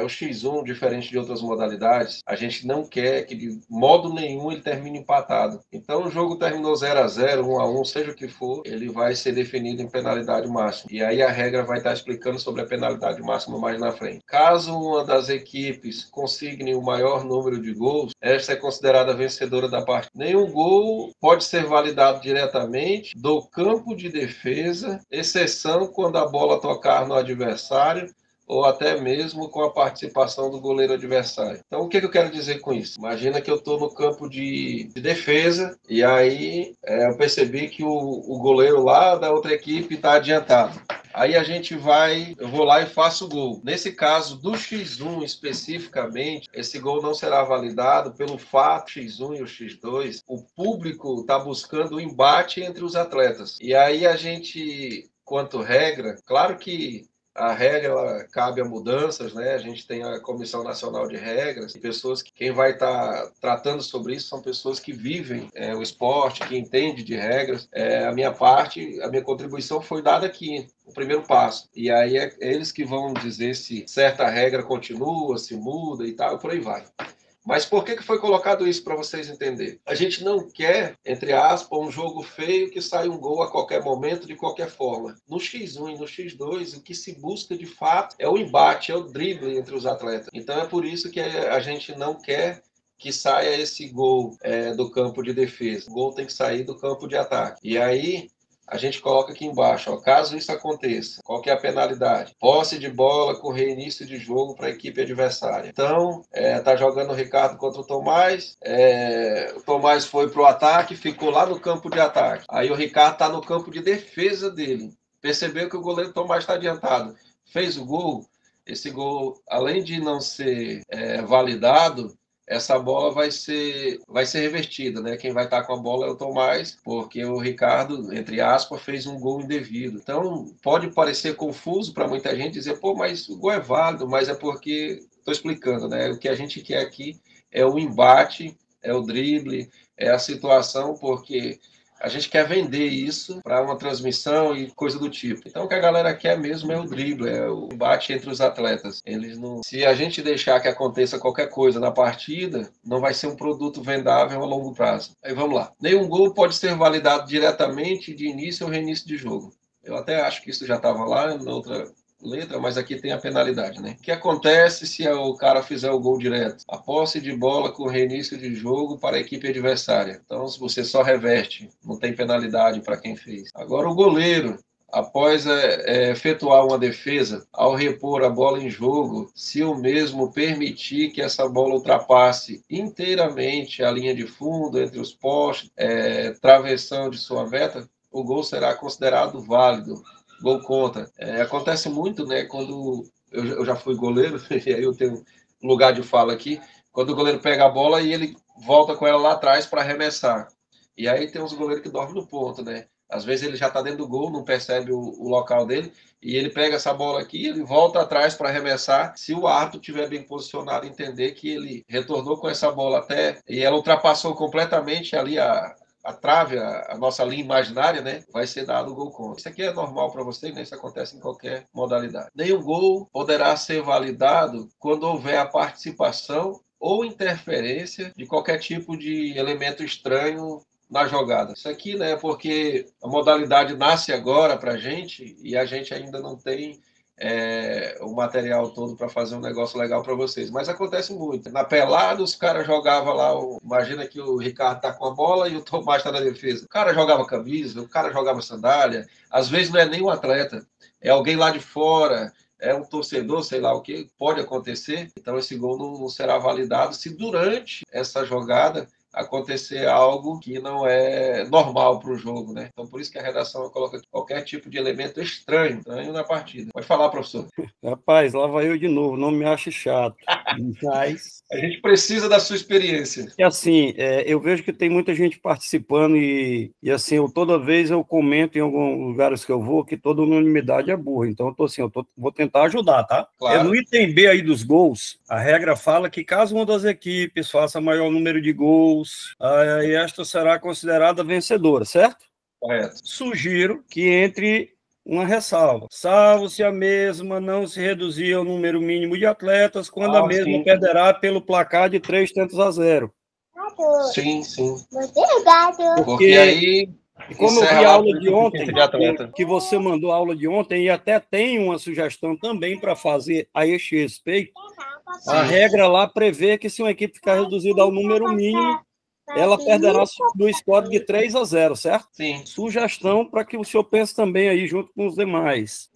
o X1, diferente de outras modalidades, a gente não quer que de modo nenhum ele termine empatado. Então, o jogo terminou 0-0, 1-1, seja o que for, ele vai ser definido em penalidade máxima. E aí a regra vai estar explicando sobre a penalidade máxima mais na frente. Caso uma das equipes consigne o maior número de gols, esta é considerada vencedora da partida. Nenhum gol pode ser validado diretamente do campo de defesa, exceção quando a bola tocar no adversário ou até mesmo com a participação do goleiro adversário. Então, o que eu quero dizer com isso? Imagina que eu estou no campo de defesa e aí eu percebi que o goleiro lá da outra equipe está adiantado. Aí eu vou lá e faço o gol. Nesse caso, do X1 especificamente, esse gol não será validado pelo fato X1 e o X2. O público está buscando o embate entre os atletas. E aí quanto regra, claro que a regra ela cabe a mudanças, né? A gente tem a Comissão Nacional de Regras, e pessoas que quem vai estar tratando sobre isso são pessoas que vivem o esporte, que entendem de regras. A minha contribuição foi dada aqui, o primeiro passo. E aí é eles que vão dizer se certa regra continua, se muda e tal, e por aí vai. Mas por que foi colocado isso para vocês entenderem? A gente não quer, entre aspas, um jogo feio que sai um gol a qualquer momento, de qualquer forma. No X1 e no X2, o que se busca de fato é o embate, é o drible entre os atletas. Então é por isso que a gente não quer que saia esse gol do campo de defesa. O gol tem que sair do campo de ataque. E aí a gente coloca aqui embaixo, caso isso aconteça, qual que é a penalidade? Posse de bola com reinício de jogo para a equipe adversária. Então, tá jogando o Ricardo contra o Tomás, o Tomás foi para o ataque, ficou lá no campo de ataque. Aí o Ricardo está no campo de defesa dele. Percebeu que o goleiro Tomás está adiantado. Fez o gol. Esse gol, além de não ser validado, essa bola vai ser revertida, né? Quem vai estar com a bola é o Tomás, porque o Ricardo, entre aspas, fez um gol indevido. Então, pode parecer confuso para muita gente dizer, pô, mas o gol é válido, mas é porque, estou explicando, né? O que a gente quer aqui é o embate, é o drible, é a situação, porque a gente quer vender isso para uma transmissão e coisa do tipo. Então, o que a galera quer mesmo é o drible, é o embate entre os atletas. Se a gente deixar que aconteça qualquer coisa na partida, não vai ser um produto vendável a longo prazo. Aí vamos lá. Nenhum gol pode ser validado diretamente de início ou reinício de jogo. Eu até acho que isso já estava lá na outra letra, mas aqui tem a penalidade, né? O que acontece se o cara fizer o gol direto? A posse de bola com reinício de jogo para a equipe adversária. Então, se você só reverte, não tem penalidade para quem fez. Agora, o goleiro, após efetuar uma defesa, ao repor a bola em jogo, se o mesmo permitir que essa bola ultrapasse inteiramente a linha de fundo, entre os postes, travessão de sua meta, o gol será considerado válido. Gol contra. Acontece muito, né? Quando eu já fui goleiro, e aí eu tenho um lugar de fala aqui, quando o goleiro pega a bola e ele volta com ela lá atrás para arremessar. E aí tem uns goleiros que dormem no ponto, né? Às vezes ele já está dentro do gol, não percebe o local dele, e ele pega essa bola aqui, ele volta atrás para arremessar. Se o árbitro estiver bem posicionado, entender que ele retornou com essa bola e ela ultrapassou completamente ali a a trave, a nossa linha imaginária, né, vai ser dado o gol contra. Isso aqui é normal para você, né? Isso acontece em qualquer modalidade. Nenhum gol poderá ser validado quando houver a participação ou interferência de qualquer tipo de elemento estranho na jogada. Isso aqui, né, porque a modalidade nasce agora para a gente e a gente ainda não tem o material todo para fazer um negócio legal para vocês. Mas acontece muito. Na pelada, os caras jogavam lá, imagina que o Ricardo tá com a bola e o Tomás está na defesa. O cara jogava camisa, o cara jogava sandália, às vezes não é nem um atleta, é alguém lá de fora, é um torcedor, sei lá o que, pode acontecer. Então esse gol não será validado se durante essa jogada acontecer algo que não é normal para o jogo, né? Então, por isso que a redação coloca qualquer tipo de elemento estranho na partida. Pode falar, professor. Rapaz, lá vai eu de novo, não me ache chato. Mas... a gente precisa da sua experiência. E assim, eu vejo que tem muita gente participando e assim, toda vez eu comento em alguns lugares que eu vou que toda unanimidade é burra. Então, vou tentar ajudar, tá? Claro. No item B aí dos gols, a regra fala que caso uma das equipes faça maior número de gols, aí esta será considerada vencedora, certo? Correto. Sugiro que entre uma ressalva, salvo se a mesma não se reduzir ao número mínimo de atletas, quando a mesma perderá pelo placar de 3-0. Sim. Porque aí, como eu vi a aula de ontem, que você mandou a aula de ontem, e até tem uma sugestão também para fazer a este respeito, a regra lá prevê que se uma equipe ficar reduzida ao número mínimo, ela perderá no score de 3-0, certo? Sim. Sugestão para que o senhor pense também aí junto com os demais.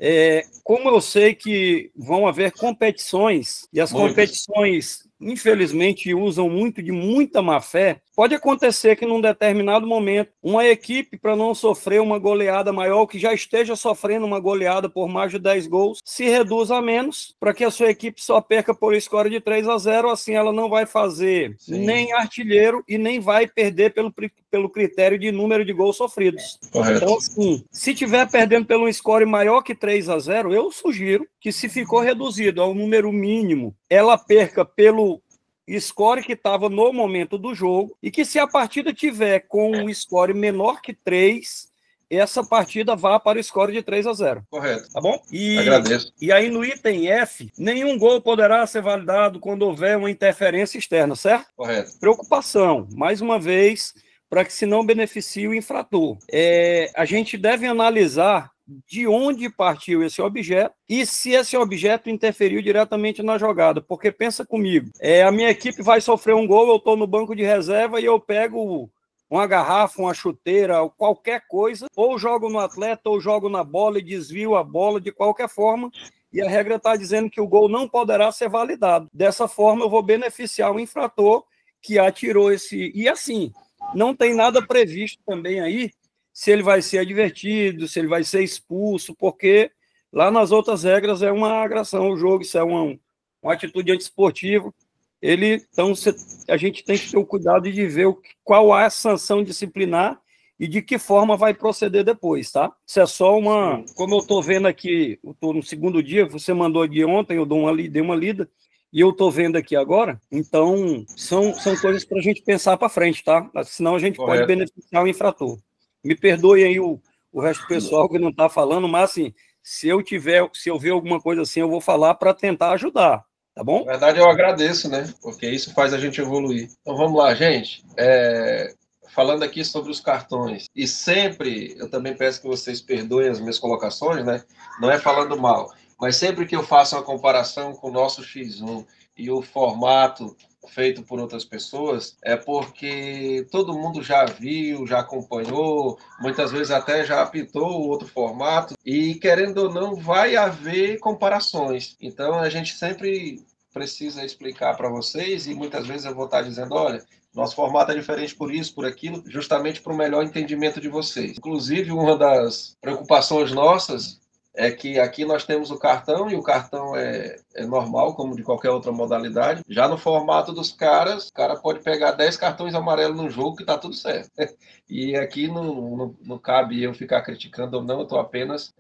Como eu sei que vão haver competições, e as competições, infelizmente, usam muito de muita má fé, pode acontecer que num determinado momento, uma equipe, para não sofrer uma goleada maior, que já esteja sofrendo uma goleada por mais de 10 gols, se reduza a menos, para que a sua equipe só perca por score de 3-0, assim ela não vai fazer nem artilheiro e nem vai perder pelo critério de número de gols sofridos. Correto. Então, assim, se tiver perdendo pelo score maior que 3-0, eu sugiro que se ficou reduzido ao número mínimo, ela perca pelo score que estava no momento do jogo, e que se a partida tiver com um score menor que 3, essa partida vá para o score de 3-0. Correto. Tá bom? Agradeço. E aí no item F, nenhum gol poderá ser validado quando houver uma interferência externa, certo? Correto. Preocupação, mais uma vez, para que se não beneficie o infrator. A gente deve analisar de onde partiu esse objeto e se esse objeto interferiu diretamente na jogada, porque pensa comigo, a minha equipe vai sofrer um gol, eu estou no banco de reserva e eu pego uma garrafa, uma chuteira, qualquer coisa, ou jogo no atleta, ou jogo na bola e desvio a bola de qualquer forma, e a regra está dizendo que o gol não poderá ser validado. Dessa forma, eu vou beneficiar o infrator que atirou esse... E assim, não tem nada previsto também aí se ele vai ser advertido, se ele vai ser expulso, porque lá nas outras regras é uma agressão ao jogo, isso é uma atitude antiesportiva. Então, a gente tem que ter o cuidado de ver qual é a sanção disciplinar e de que forma vai proceder depois, tá? Isso é só uma... Como eu estou vendo aqui, eu estou no segundo dia, você mandou de ontem, eu dei uma lida, e eu estou vendo aqui agora, então são coisas para a gente pensar para frente, tá? Senão a gente pode beneficiar o infrator. Me perdoe aí o resto do pessoal que não está falando, mas assim, se eu ver alguma coisa assim, eu vou falar para tentar ajudar, tá bom? Na verdade, eu agradeço, né? Porque isso faz a gente evoluir. Então vamos lá, gente. Falando aqui sobre os cartões, e sempre eu também peço que vocês perdoem as minhas colocações, né? Não é falando mal, mas sempre que eu faço uma comparação com o nosso X1 e o formato feito por outras pessoas, é porque todo mundo já viu, já acompanhou, muitas vezes até já apitou o outro formato, e querendo ou não, vai haver comparações. Então a gente sempre precisa explicar para vocês, e muitas vezes eu vou estar dizendo, olha, nosso formato é diferente por isso, por aquilo, justamente para o melhor entendimento de vocês. Inclusive, uma das preocupações nossas é que aqui nós temos o cartão, e o cartão é normal, como de qualquer outra modalidade. Já no formato dos caras, o cara pode pegar 10 cartões amarelos no jogo que está tudo certo. E aqui não cabe eu ficar criticando ou não, eu estou apenas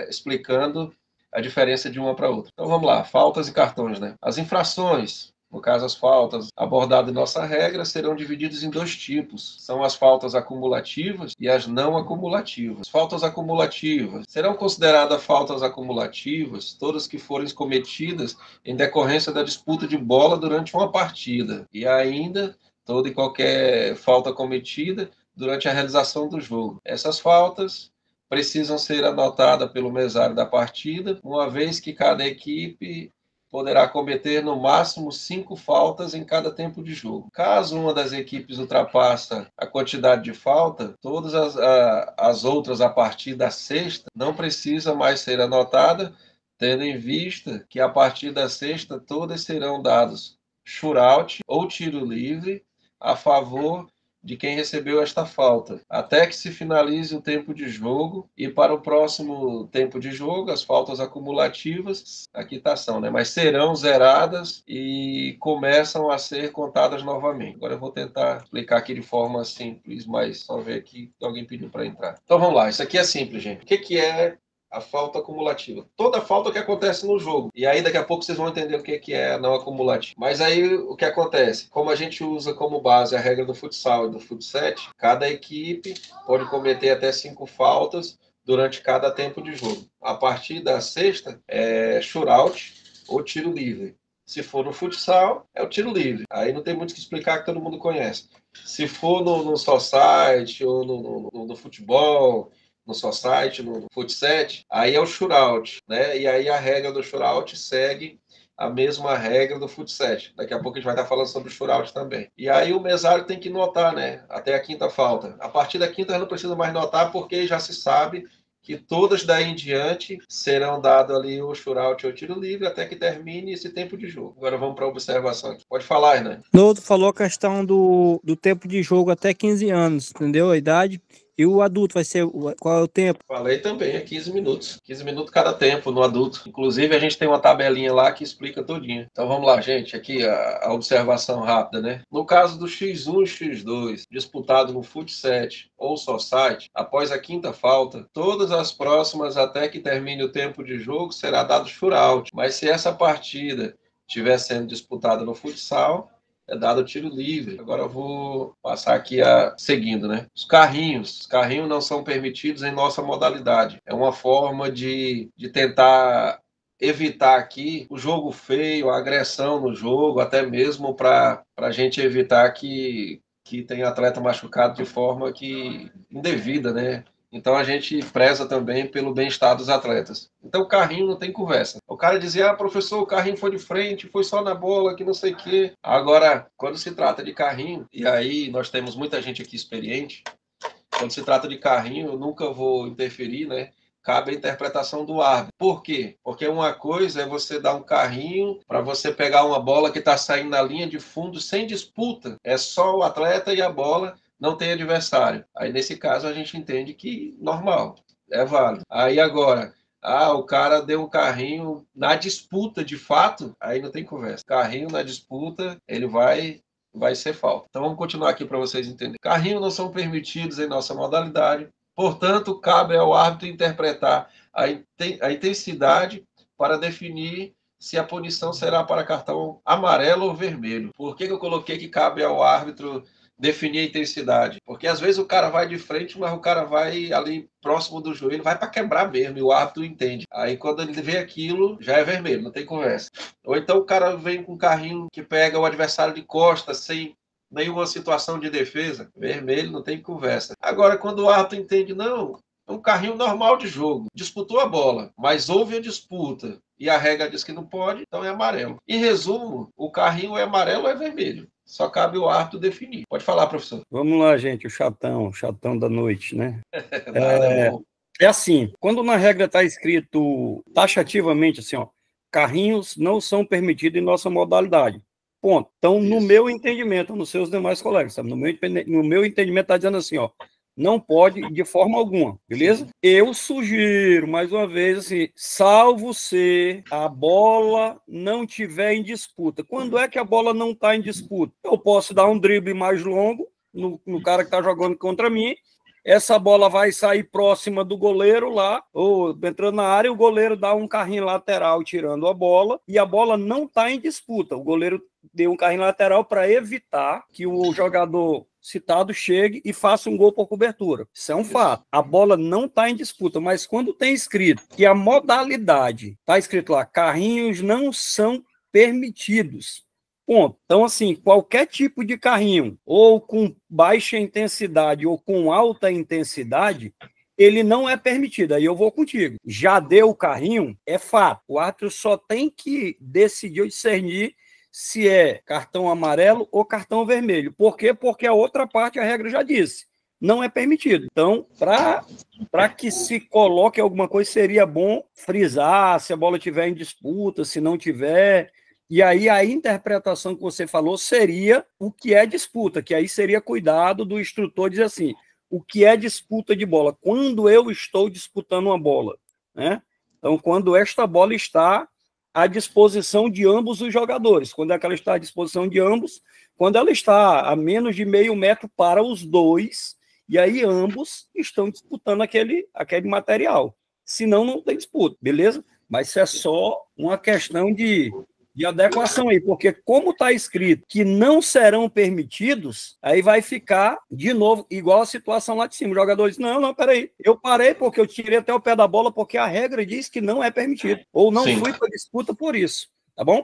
explicando a diferença de uma para outra. Então vamos lá, faltas e cartões, né? As infrações, No caso, as faltas abordadas em nossa regra serão divididas em dois tipos. São as faltas acumulativas e as não acumulativas. Faltas acumulativas serão consideradas faltas acumulativas todas que forem cometidas em decorrência da disputa de bola durante uma partida. E ainda toda e qualquer falta cometida durante a realização do jogo. Essas faltas precisam ser anotadas pelo mesário da partida, uma vez que cada equipe poderá cometer no máximo 5 faltas em cada tempo de jogo. Caso uma das equipes ultrapasse a quantidade de falta, todas as outras a partir da sexta não precisa mais ser anotada, tendo em vista que a partir da sexta todas serão dados shootout ou tiro livre a favor de quem recebeu esta falta, até que se finalize o tempo de jogo, e para o próximo tempo de jogo, as faltas acumulativas, aqui são, né? Mas serão zeradas e começam a ser contadas novamente. Agora eu vou tentar explicar aqui de forma simples, mas só ver aqui que alguém pediu para entrar. Então vamos lá, isso aqui é simples, gente. O que é a falta acumulativa? Toda falta que acontece no jogo. E aí daqui a pouco vocês vão entender o que é a não acumulativa. Mas aí o que acontece? Como a gente usa como base a regra do futsal e do fut7, cada equipe pode cometer até 5 faltas durante cada tempo de jogo. A partir da sexta é shootout ou tiro livre. Se for no futsal, é o tiro livre. Aí não tem muito o que explicar, que todo mundo conhece. Se for no society ou no futebol, no society, no fut7, aí é o shootout, né? E aí a regra do shootout segue a mesma regra do fut7. Daqui a pouco a gente vai estar falando sobre o shootout também. E aí o mesário tem que notar, né? Até a quinta falta. A partir da quinta não precisa mais notar, porque já se sabe que todas daí em diante serão dados ali o shootout ou o tiro livre até que termine esse tempo de jogo. Agora vamos para a observação aqui. Pode falar, Hernan. Noto falou a questão do tempo de jogo até 15 anos, entendeu? A idade. E o adulto vai ser, qual é o tempo? Falei também, é 15 minutos. 15 minutos cada tempo no adulto. Inclusive, a gente tem uma tabelinha lá que explica todinho. Então, vamos lá, gente. Aqui a observação rápida, né? No caso do X1 e X2, disputado no fut7 ou society, após a quinta falta, todas as próximas até que termine o tempo de jogo será dado shootout. Mas se essa partida estiver sendo disputada no futsal, é dado tiro livre. Agora eu vou passar aqui seguindo, né? Os carrinhos não são permitidos em nossa modalidade. É uma forma de tentar evitar aqui o jogo feio, a agressão no jogo, até mesmo para a gente evitar que tenha atleta machucado de forma indevida, né? Então a gente preza também pelo bem-estar dos atletas. Então o carrinho não tem conversa. O cara dizia, professor, o carrinho foi de frente, foi só na bola, que não sei o quê. Agora, quando se trata de carrinho, e aí nós temos muita gente aqui experiente, quando se trata de carrinho, eu nunca vou interferir, né? Cabe a interpretação do árbitro. Por quê? Porque uma coisa é você dar um carrinho para você pegar uma bola que está saindo na linha de fundo sem disputa. É só o atleta e a bola, não tem adversário. Aí, nesse caso, a gente entende que normal, é válido. Aí, agora, o cara deu um carrinho na disputa, de fato, aí não tem conversa. Carrinho na disputa, ele vai ser falta. Então, vamos continuar aqui para vocês entenderem. Carrinhos não são permitidos em nossa modalidade, portanto, cabe ao árbitro interpretar a intensidade para definir se a punição será para cartão amarelo ou vermelho. Por que eu coloquei que cabe ao árbitro definir a intensidade? Porque às vezes o cara vai de frente, mas o cara vai ali próximo do joelho, vai para quebrar mesmo, e o árbitro entende. Aí quando ele vê aquilo, já é vermelho, não tem conversa. Ou então o cara vem com um carrinho que pega o adversário de costas, sem nenhuma situação de defesa, vermelho, não tem conversa. Agora, quando o árbitro entende, não, é um carrinho normal de jogo, disputou a bola, mas houve a disputa, e a regra diz que não pode, então é amarelo. Em resumo, o carrinho é amarelo ou é vermelho. Só cabe o árbitro definir. Pode falar, professor. Vamos lá, gente, o chatão da noite, né? É assim, quando na regra está escrito taxativamente assim, ó, carrinhos não são permitidos em nossa modalidade. Ponto. Então, no meu entendimento, nos seus demais colegas, sabe? No meu entendimento está dizendo assim, ó, não pode de forma alguma, beleza? Eu sugiro, mais uma vez, assim, salvo se a bola não tiver em disputa. Quando é que a bola não está em disputa? Eu posso dar um drible mais longo no cara que está jogando contra mim essa bola vai sair próxima do goleiro lá, ou entrando na área, o goleiro dá um carrinho lateral tirando a bola, e a bola não está em disputa. O goleiro deu um carrinho lateral para evitar que o jogador citado chegue e faça um gol por cobertura. Isso é um fato. A bola não está em disputa, mas quando tem escrito que a modalidade, está escrito lá, carrinhos não são permitidos. Ponto. Então, assim, qualquer tipo de carrinho, ou com baixa intensidade ou com alta intensidade, ele não é permitido. Aí eu vou contigo. Já deu o carrinho, é fato. O árbitro só tem que decidir ou discernir se é cartão amarelo ou cartão vermelho. Por quê? Porque a outra parte, a regra já disse, não é permitido. Então, para que se coloque alguma coisa, seria bom frisar se a bola estiver em disputa, se não tiver. E aí a interpretação que você falou seria o que é disputa, que aí seria cuidado do instrutor dizer assim, o que é disputa de bola? Quando eu estou disputando uma bola, né? Então, quando esta bola está à disposição de ambos os jogadores, quando é que ela está à disposição de ambos, quando ela está a menos de meio metro para os dois, e aí ambos estão disputando aquele material. Senão, não tem disputa, beleza? Mas isso é só uma questão de adequação aí, porque como está escrito que não serão permitidos, aí vai ficar, de novo, igual a situação lá de cima. Os jogadores dizem, não, peraí, eu parei porque eu tirei até o pé da bola porque a regra diz que não é permitido, ou não Sim. fui para disputa por isso, tá bom?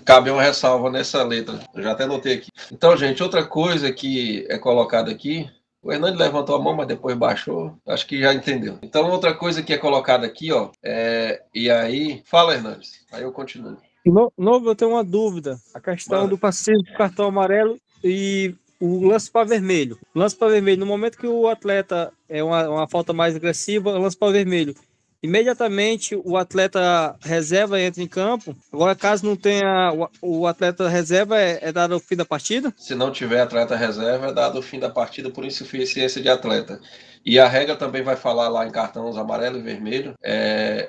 Cabe uma ressalva nessa letra, eu já até notei aqui. Então, gente, outra coisa que é colocada aqui, o Hernandes levantou a mão, mas depois baixou, acho que já entendeu. Então, outra coisa que é colocada aqui, ó, e aí, fala, Hernandes, aí eu continuo. Novo, eu tenho uma dúvida. A questão do passivo do cartão amarelo e o lance para vermelho. Lance para vermelho, no momento que o atleta é uma falta mais agressiva, lance para vermelho. Imediatamente o atleta reserva entra em campo. Agora, caso não tenha o atleta reserva, é dado o fim da partida? Se não tiver atleta reserva, é dado o fim da partida por insuficiência de atleta. E a regra também vai falar lá em cartões amarelo e vermelho.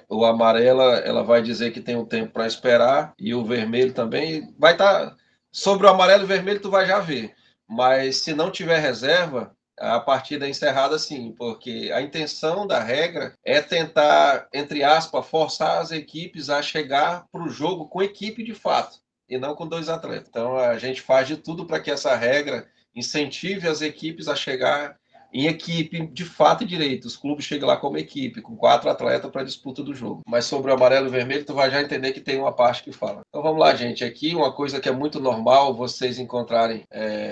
O amarelo, ela vai dizer que tem um tempo para esperar, e o vermelho também vai estar... Sobre o amarelo e vermelho, tu vai já ver. Mas se não tiver reserva, a partida é encerrada sim, porque a intenção da regra é tentar, entre aspas, forçar as equipes a chegar para o jogo com equipe de fato, e não com dois atletas. Então, a gente faz de tudo para que essa regra incentive as equipes a chegar em equipe de fato e direito. Os clubes chegam lá como equipe, com 4 atletas para a disputa do jogo. Mas sobre o amarelo e vermelho, tu vai já entender que tem uma parte que fala. Então vamos lá, gente. Aqui uma coisa que é muito normal vocês encontrarem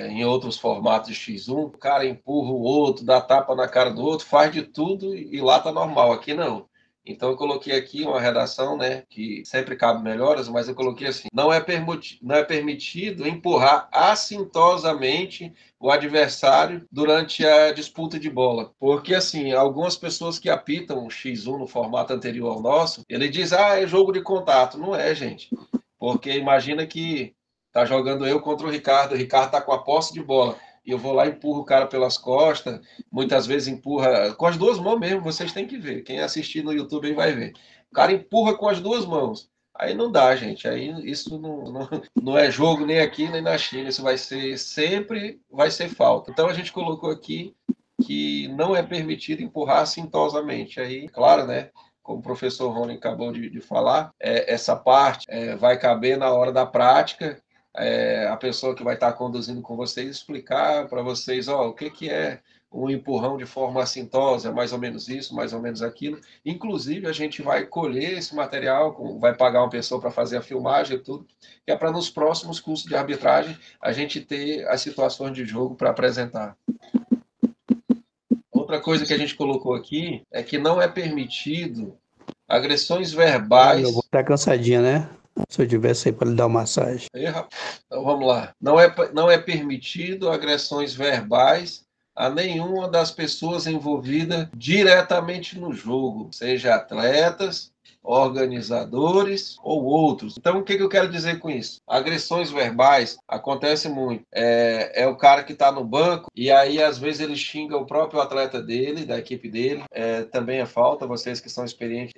em outros formatos de X1. O cara empurra o outro, dá tapa na cara do outro, faz de tudo e lá tá normal. Aqui não. Então eu coloquei aqui uma redação, né, que sempre cabe melhoras, mas eu coloquei assim: não é permitido empurrar assintosamente o adversário durante a disputa de bola. Porque, assim, algumas pessoas que apitam o X1 no formato anterior ao nosso, ele diz, é jogo de contato. Não é, gente. Porque imagina que tá jogando eu contra o Ricardo tá com a posse de bola, e eu vou lá e empurro o cara pelas costas, muitas vezes empurra com as duas mãos mesmo, vocês têm que ver, quem assistir no YouTube aí vai ver. O cara empurra com as duas mãos. Aí não dá, gente. Aí isso não é jogo nem aqui, nem na China. Isso sempre vai ser falta. Então a gente colocou aqui que não é permitido empurrar assintosamente. Aí, claro, né? Como o professor Rony acabou de falar, essa parte vai caber na hora da prática. A pessoa que vai estar conduzindo com vocês explicar para vocês, o que é um empurrão de forma assintosa, é mais ou menos isso, mais ou menos aquilo. Inclusive, a gente vai colher esse material, vai pagar uma pessoa para fazer a filmagem e tudo, que é para nos próximos cursos de arbitragem a gente ter as situações de jogo para apresentar. Outra coisa que a gente colocou aqui é que não é permitido agressões verbais... Eu vou estar cansadinha, né? Se eu tivesse aí para lhe dar uma massagem. Então vamos lá. Não é permitido agressões verbais a nenhuma das pessoas envolvidas diretamente no jogo, seja atletas, organizadores ou outros. Então, o que eu quero dizer com isso? Agressões verbais acontecem muito. É o cara que está no banco e aí, às vezes, ele xinga o próprio atleta dele, da equipe dele. Também é falta, vocês que são experientes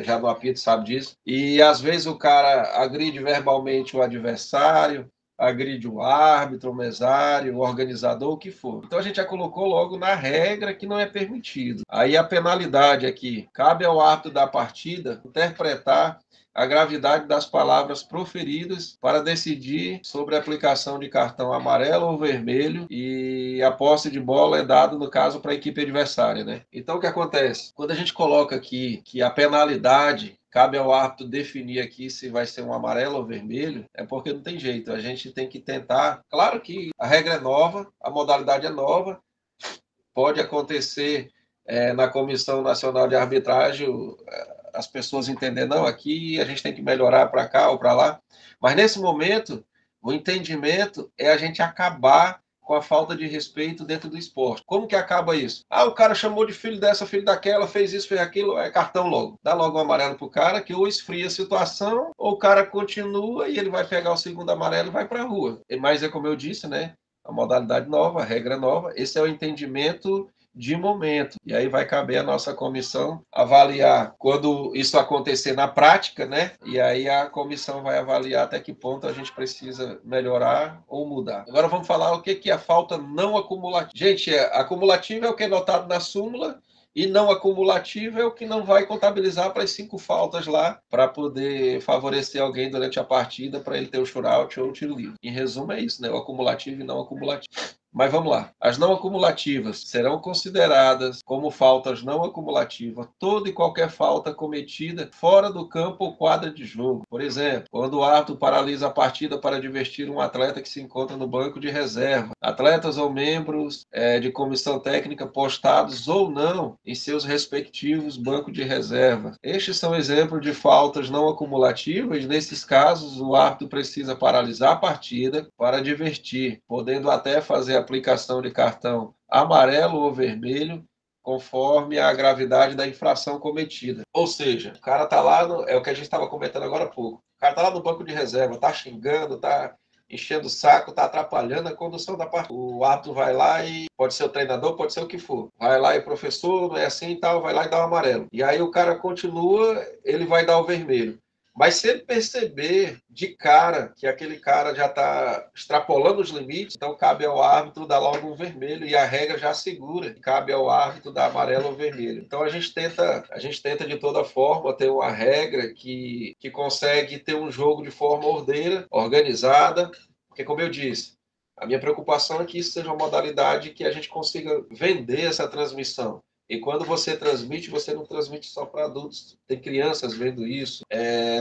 já no apito sabem disso. E, às vezes, o cara agride verbalmente o adversário. agride o árbitro, o mesário, o organizador, o que for. Então a gente já colocou logo na regra que não é permitido. Aí a penalidade aqui, cabe ao árbitro da partida interpretar a gravidade das palavras proferidas para decidir sobre a aplicação de cartão amarelo ou vermelho, e a posse de bola é dada, no caso, para a equipe adversária, né? Então, o que acontece? Quando a gente coloca aqui que a penalidade cabe ao árbitro definir aqui se vai ser um amarelo ou vermelho, é porque não tem jeito. A gente tem que tentar... Claro que a regra é nova, a modalidade é nova, pode acontecer na Comissão Nacional de Arbitragem as pessoas entenderem, não, aqui a gente tem que melhorar para cá ou para lá, mas nesse momento o entendimento é a gente acabar com a falta de respeito dentro do esporte. Como que acaba isso? O cara chamou de filho dessa, filho daquela, fez isso, fez aquilo, é cartão logo. Dá logo um amarelo pro cara, que ou esfria a situação, ou o cara continua e ele vai pegar o segundo amarelo e vai para a rua. Mas é como eu disse, né? A modalidade nova, a regra nova, esse é o entendimento de momento. E aí vai caber a nossa comissão avaliar quando isso acontecer na prática, né? E aí a comissão vai avaliar até que ponto a gente precisa melhorar ou mudar. Agora vamos falar o que é a falta não acumulativa. Gente, acumulativa é o que é notado na súmula, e não acumulativo é o que não vai contabilizar para as 5 faltas lá, para poder favorecer alguém durante a partida, para ele ter o shootout ou o tiro livre. Em resumo, é isso, né? O acumulativo e não acumulativo. Mas vamos lá. As não acumulativas serão consideradas como faltas não acumulativas toda e qualquer falta cometida fora do campo ou quadra de jogo. Por exemplo, quando o árbitro paralisa a partida para divertir um atleta que se encontra no banco de reserva. Atletas ou membros de comissão técnica postados ou não em seus respectivos bancos de reserva. Estes são exemplos de faltas não acumulativas. Nesses casos, o árbitro precisa paralisar a partida para divertir, podendo até fazer a aplicação de cartão amarelo ou vermelho, conforme a gravidade da infração cometida. Ou seja, o cara está lá, é o que a gente estava comentando agora há pouco, o cara está lá no banco de reserva, está xingando, está enchendo o saco, está atrapalhando a condução da partida. O árbitro vai lá e pode ser o treinador, pode ser o que for. Vai lá e professor, não é assim e tal, vai lá e dá o amarelo. E aí o cara continua, ele vai dar o vermelho. Mas se ele perceber de cara que aquele cara já está extrapolando os limites, então cabe ao árbitro dar logo um vermelho, e a regra já segura, cabe ao árbitro dar amarelo ou vermelho. Então a gente tenta de toda forma ter uma regra que consegue ter um jogo de forma ordeira, organizada, porque como eu disse, a minha preocupação é que isso seja uma modalidade que a gente consiga vender essa transmissão. E quando você transmite, você não transmite só para adultos. Tem crianças vendo isso.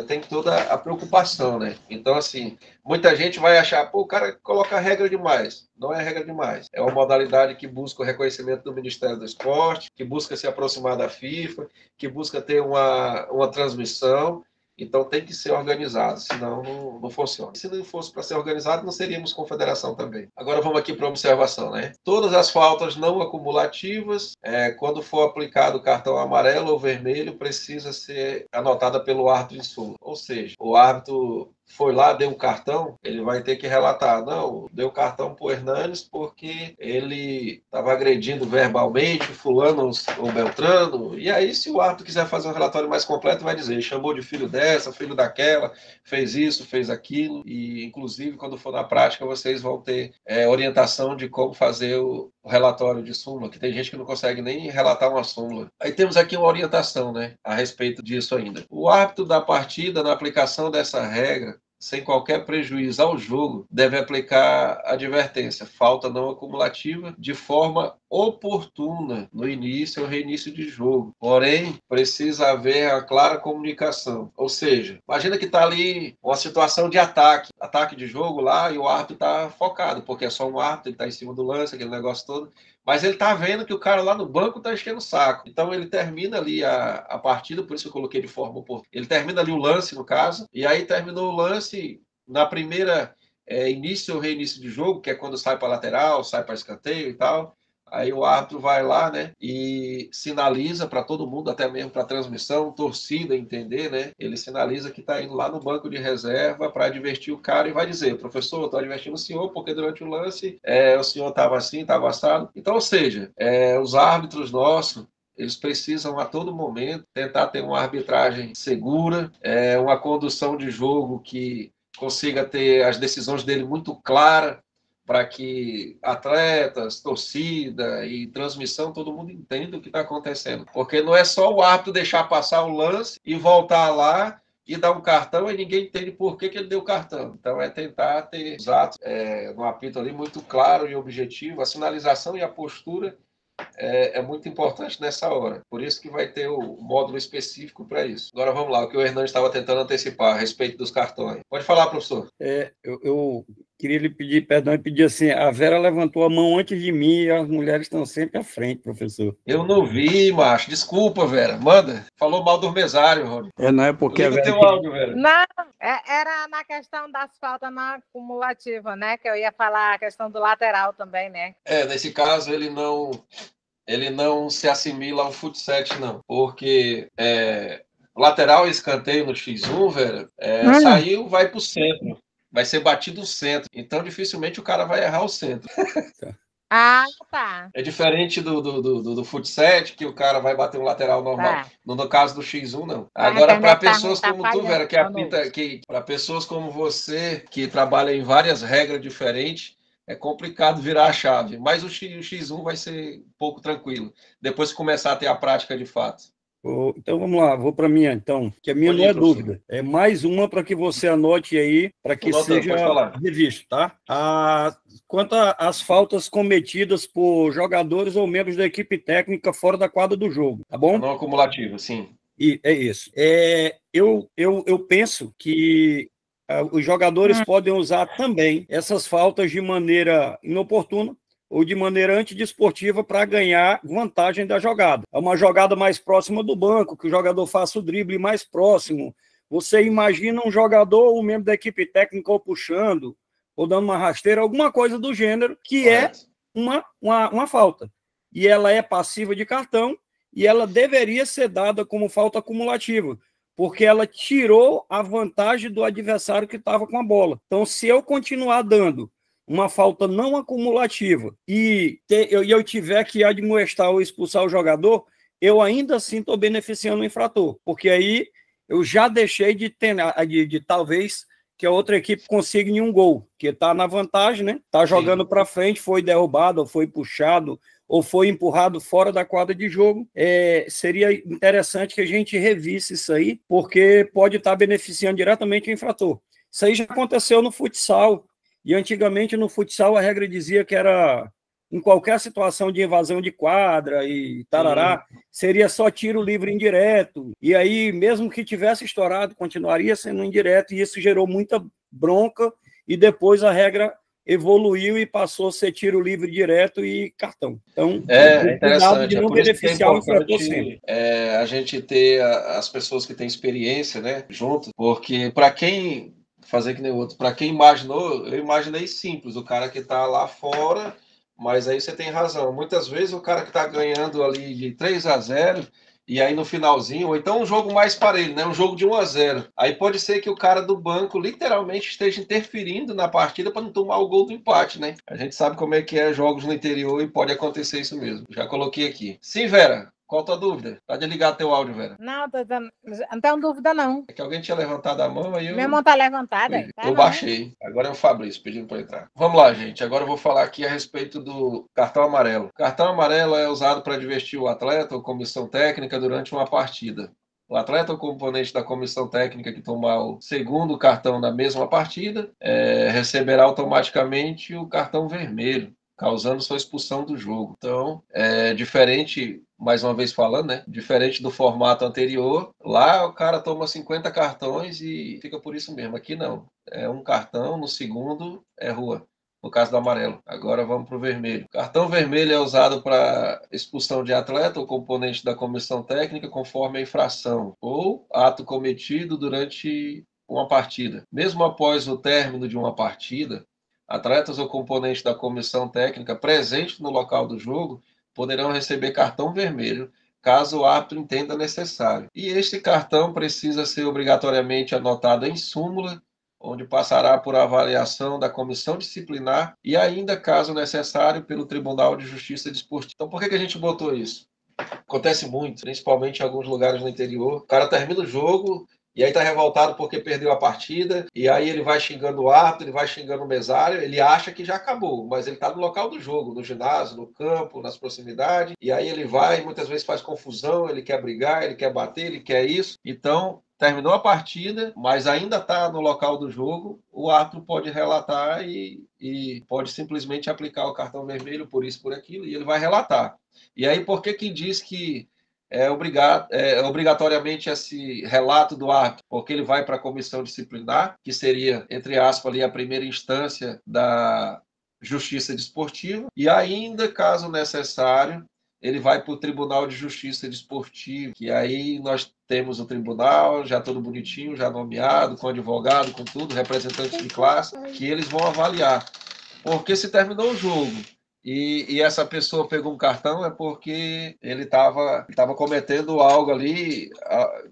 Tem toda a preocupação, né? Então, assim, muita gente vai achar, o cara coloca regra demais. Não é regra demais. É uma modalidade que busca o reconhecimento do Ministério do Esporte, que busca se aproximar da FIFA, que busca ter uma transmissão. Então tem que ser organizado, senão não funciona. Se não fosse para ser organizado, não seríamos confederação também. Agora vamos aqui para a observação, né? Todas as faltas não acumulativas, quando for aplicado o cartão amarelo ou vermelho, precisa ser anotada pelo árbitro em súmula. Ou seja, o árbitro foi lá, deu um cartão, ele vai ter que relatar, não, deu cartão para o Hernanes porque ele estava agredindo verbalmente fulano ou Beltrano, e aí se o árbitro quiser fazer um relatório mais completo, vai dizer, chamou de filho dessa, filho daquela, fez isso, fez aquilo, e inclusive quando for na prática vocês vão ter orientação de como fazer o relatório de súmula, que tem gente que não consegue nem relatar uma súmula. Aí temos aqui uma orientação, né, a respeito disso ainda. O árbitro da partida, na aplicação dessa regra, sem qualquer prejuízo ao jogo, deve aplicar advertência, falta não acumulativa, de forma oportuna no início ou reinício de jogo. Porém, precisa haver a clara comunicação. Ou seja, imagina que está ali uma situação de ataque de jogo lá, e o árbitro está focado, porque é só um árbitro, ele está em cima do lance, aquele negócio todo, mas ele está vendo que o cara lá no banco está enchendo o saco. Então ele termina ali a partida, por isso que eu coloquei de forma oportuna. Ele termina ali o lance, no caso, e aí terminou o lance na primeira início ou reinício de jogo, que é quando sai para lateral, sai para escanteio e tal. Aí o árbitro vai lá, né, e sinaliza para todo mundo, até mesmo para a transmissão, torcida entender, né? Ele sinaliza que está indo lá no banco de reserva para advertir o cara e vai dizer, professor, eu estou advertindo o senhor porque durante o lance o senhor estava assim, estava assado. Então, ou seja, os árbitros nossos, eles precisam a todo momento tentar ter uma arbitragem segura, uma condução de jogo que consiga ter as decisões dele muito claras, para que atletas, torcida e transmissão, todo mundo entenda o que está acontecendo. Porque não é só o árbitro deixar passar o lance e voltar lá e dar um cartão e ninguém entende por que ele deu o cartão. Então é tentar ter os atos no apito ali muito claro e objetivo, a sinalização e a postura é muito importante nessa hora. Por isso que vai ter o módulo específico para isso. Agora vamos lá, o que o Hernando estava tentando antecipar a respeito dos cartões. Pode falar, professor. Eu queria lhe pedir perdão e pedir assim, a Vera levantou a mão antes de mim e as mulheres estão sempre à frente, professor. Eu não vi, macho. Desculpa, Vera. Manda. Falou mal do mesário, Rony. Não é porque Liga o teu áudio, Vera. Não, era na questão das faltas na acumulativa, né? Que eu ia falar a questão do lateral também, né? Nesse caso, ele não se assimila ao futsal, não. Porque lateral e escanteio no X1, Vera, saiu, vai para o centro. Vai ser batido o centro. Então, dificilmente o cara vai errar o centro. Ah, tá. É diferente do futsal, que o cara vai bater um lateral normal. Tá. No caso do X1, não. Agora, para pessoas como tu, Vera, para pessoas como você, que trabalha em várias regras diferentes, é complicado virar a chave. Mas o X1 vai ser um pouco tranquilo. Depois que começar a ter a prática de fato. Então vamos lá, vou para a minha então, que a minha não é dúvida. É mais uma para que você anote aí, para que seja revisto, tá? Quanto às faltas cometidas por jogadores ou membros da equipe técnica fora da quadra do jogo, tá bom? Não acumulativo, sim. E é isso. Eu penso que os jogadores podem usar também essas faltas de maneira inoportuna ou de maneira antidesportiva para ganhar vantagem da jogada. É uma jogada mais próxima do banco, que o jogador faça o drible mais próximo. Você imagina um jogador, um membro da equipe técnica ou puxando, ou dando uma rasteira, alguma coisa do gênero, que é uma falta. E ela é passiva de cartão e ela deveria ser dada como falta acumulativa, porque ela tirou a vantagem do adversário que estava com a bola. Então, se eu continuar dando uma falta não acumulativa e eu tiver que admoestar ou expulsar o jogador, eu ainda assim estou beneficiando o infrator, porque aí eu já deixei de talvez que a outra equipe consiga um gol, que está na vantagem, né? Está jogando para frente, foi derrubado, ou foi puxado, ou foi empurrado fora da quadra de jogo. Seria interessante que a gente revisse isso aí, porque pode estar beneficiando diretamente o infrator. Isso aí já aconteceu no futsal. E antigamente no futsal a regra dizia que era em qualquer situação de invasão de quadra e tarará, seria só tiro livre indireto. E aí, mesmo que tivesse estourado, continuaria sendo indireto, e isso gerou muita bronca, e depois a regra evoluiu e passou a ser tiro livre direto e cartão. Então, interessante. De não beneficiar o infrator sempre. A gente ter as pessoas que têm experiência, né, junto, porque para quem fazer que nem o outro. Para quem imaginou, eu imaginei simples, o cara que está lá fora, mas aí você tem razão. Muitas vezes o cara que está ganhando ali de 3-0, e aí no finalzinho, ou então um jogo mais parelho, né? Um jogo de 1-0. Aí pode ser que o cara do banco literalmente esteja interferindo na partida para não tomar o gol do empate, né? A gente sabe como é que é jogos no interior e pode acontecer isso mesmo. Já coloquei aqui. Sim, Vera. Qual a tua dúvida? Pode ligar teu áudio, Vera. Não tenho dúvida, não. É que alguém tinha levantado a mão aí eu... Minha mão tá levantada. Eu baixei. Agora é o Fabrício pedindo para entrar. Vamos lá, gente. Agora eu vou falar aqui a respeito do cartão amarelo. O cartão amarelo é usado para advertir o atleta ou comissão técnica durante uma partida. O atleta ou componente da comissão técnica que tomar o segundo cartão na mesma partida receberá automaticamente o cartão vermelho, causando sua expulsão do jogo. Então, diferente, mais uma vez falando, né? Diferente do formato anterior, lá o cara toma 50 cartões e fica por isso mesmo. Aqui não. É um cartão, no segundo é rua. No caso do amarelo. Agora vamos para o vermelho. Cartão vermelho é usado para expulsão de atleta ou componente da comissão técnica conforme a infração ou ato cometido durante uma partida. Mesmo após o término de uma partida, atletas ou componentes da comissão técnica presentes no local do jogo poderão receber cartão vermelho, caso o árbitro entenda necessário. E este cartão precisa ser obrigatoriamente anotado em súmula, onde passará por avaliação da comissão disciplinar e ainda, caso necessário, pelo Tribunal de Justiça Desportiva. Então, por que a gente botou isso? Acontece muito, principalmente em alguns lugares no interior. O cara termina o jogo e aí está revoltado porque perdeu a partida, e aí ele vai xingando o árbitro, ele vai xingando o mesário, ele acha que já acabou, mas ele está no local do jogo, no ginásio, no campo, nas proximidades, e aí ele vai, muitas vezes faz confusão, ele quer brigar, ele quer bater, ele quer isso. Então, terminou a partida, mas ainda está no local do jogo, o árbitro pode relatar e pode simplesmente aplicar o cartão vermelho por isso, por aquilo, e ele vai relatar. E aí, por que diz que obrigatoriamente esse relato do árbitro? Porque ele vai para a comissão disciplinar, que seria, entre aspas, ali, a primeira instância da justiça desportiva, e ainda, caso necessário, ele vai para o Tribunal de Justiça Desportiva, que aí nós temos o tribunal, já todo bonitinho, já nomeado, com advogado, com tudo, representantes de classe, que eles vão avaliar. Porque se terminou o jogo e essa pessoa pegou um cartão, é porque ele estava cometendo algo ali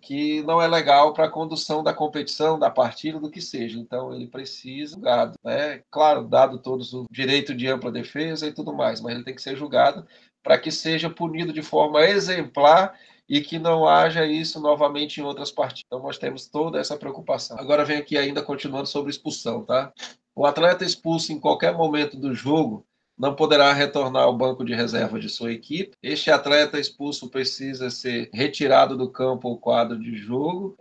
que não é legal para a condução da competição, da partida, do que seja. Então, ele precisa ser julgado, né? Claro, dado todos o direito de ampla defesa e tudo mais, mas ele tem que ser julgado para que seja punido de forma exemplar e que não haja isso novamente em outras partidas. Então, nós temos toda essa preocupação. Agora vem aqui ainda continuando sobre expulsão, tá? O atleta expulso em qualquer momento do jogo não poderá retornar ao banco de reserva de sua equipe. Este atleta expulso precisa ser retirado do campo ou quadro de jogo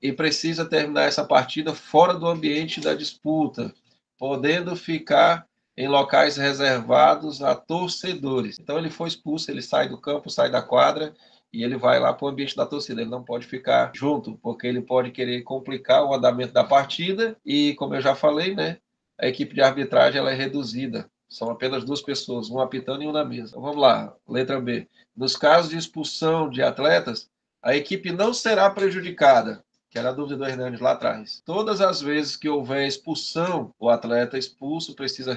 e precisa terminar essa partida fora do ambiente da disputa, podendo ficar em locais reservados a torcedores. Então, ele foi expulso, ele sai do campo, sai da quadra e ele vai lá para o ambiente da torcida. Ele não pode ficar junto, porque ele pode querer complicar o andamento da partida e, como eu já falei, né, a equipe de arbitragem ela é reduzida. São apenas 2 pessoas, um apitando e um na mesa. Então, vamos lá, letra B. Nos casos de expulsão de atletas, a equipe não será prejudicada, que era a dúvida do Hernandes lá atrás. Todas as vezes que houver expulsão, o atleta expulso precisa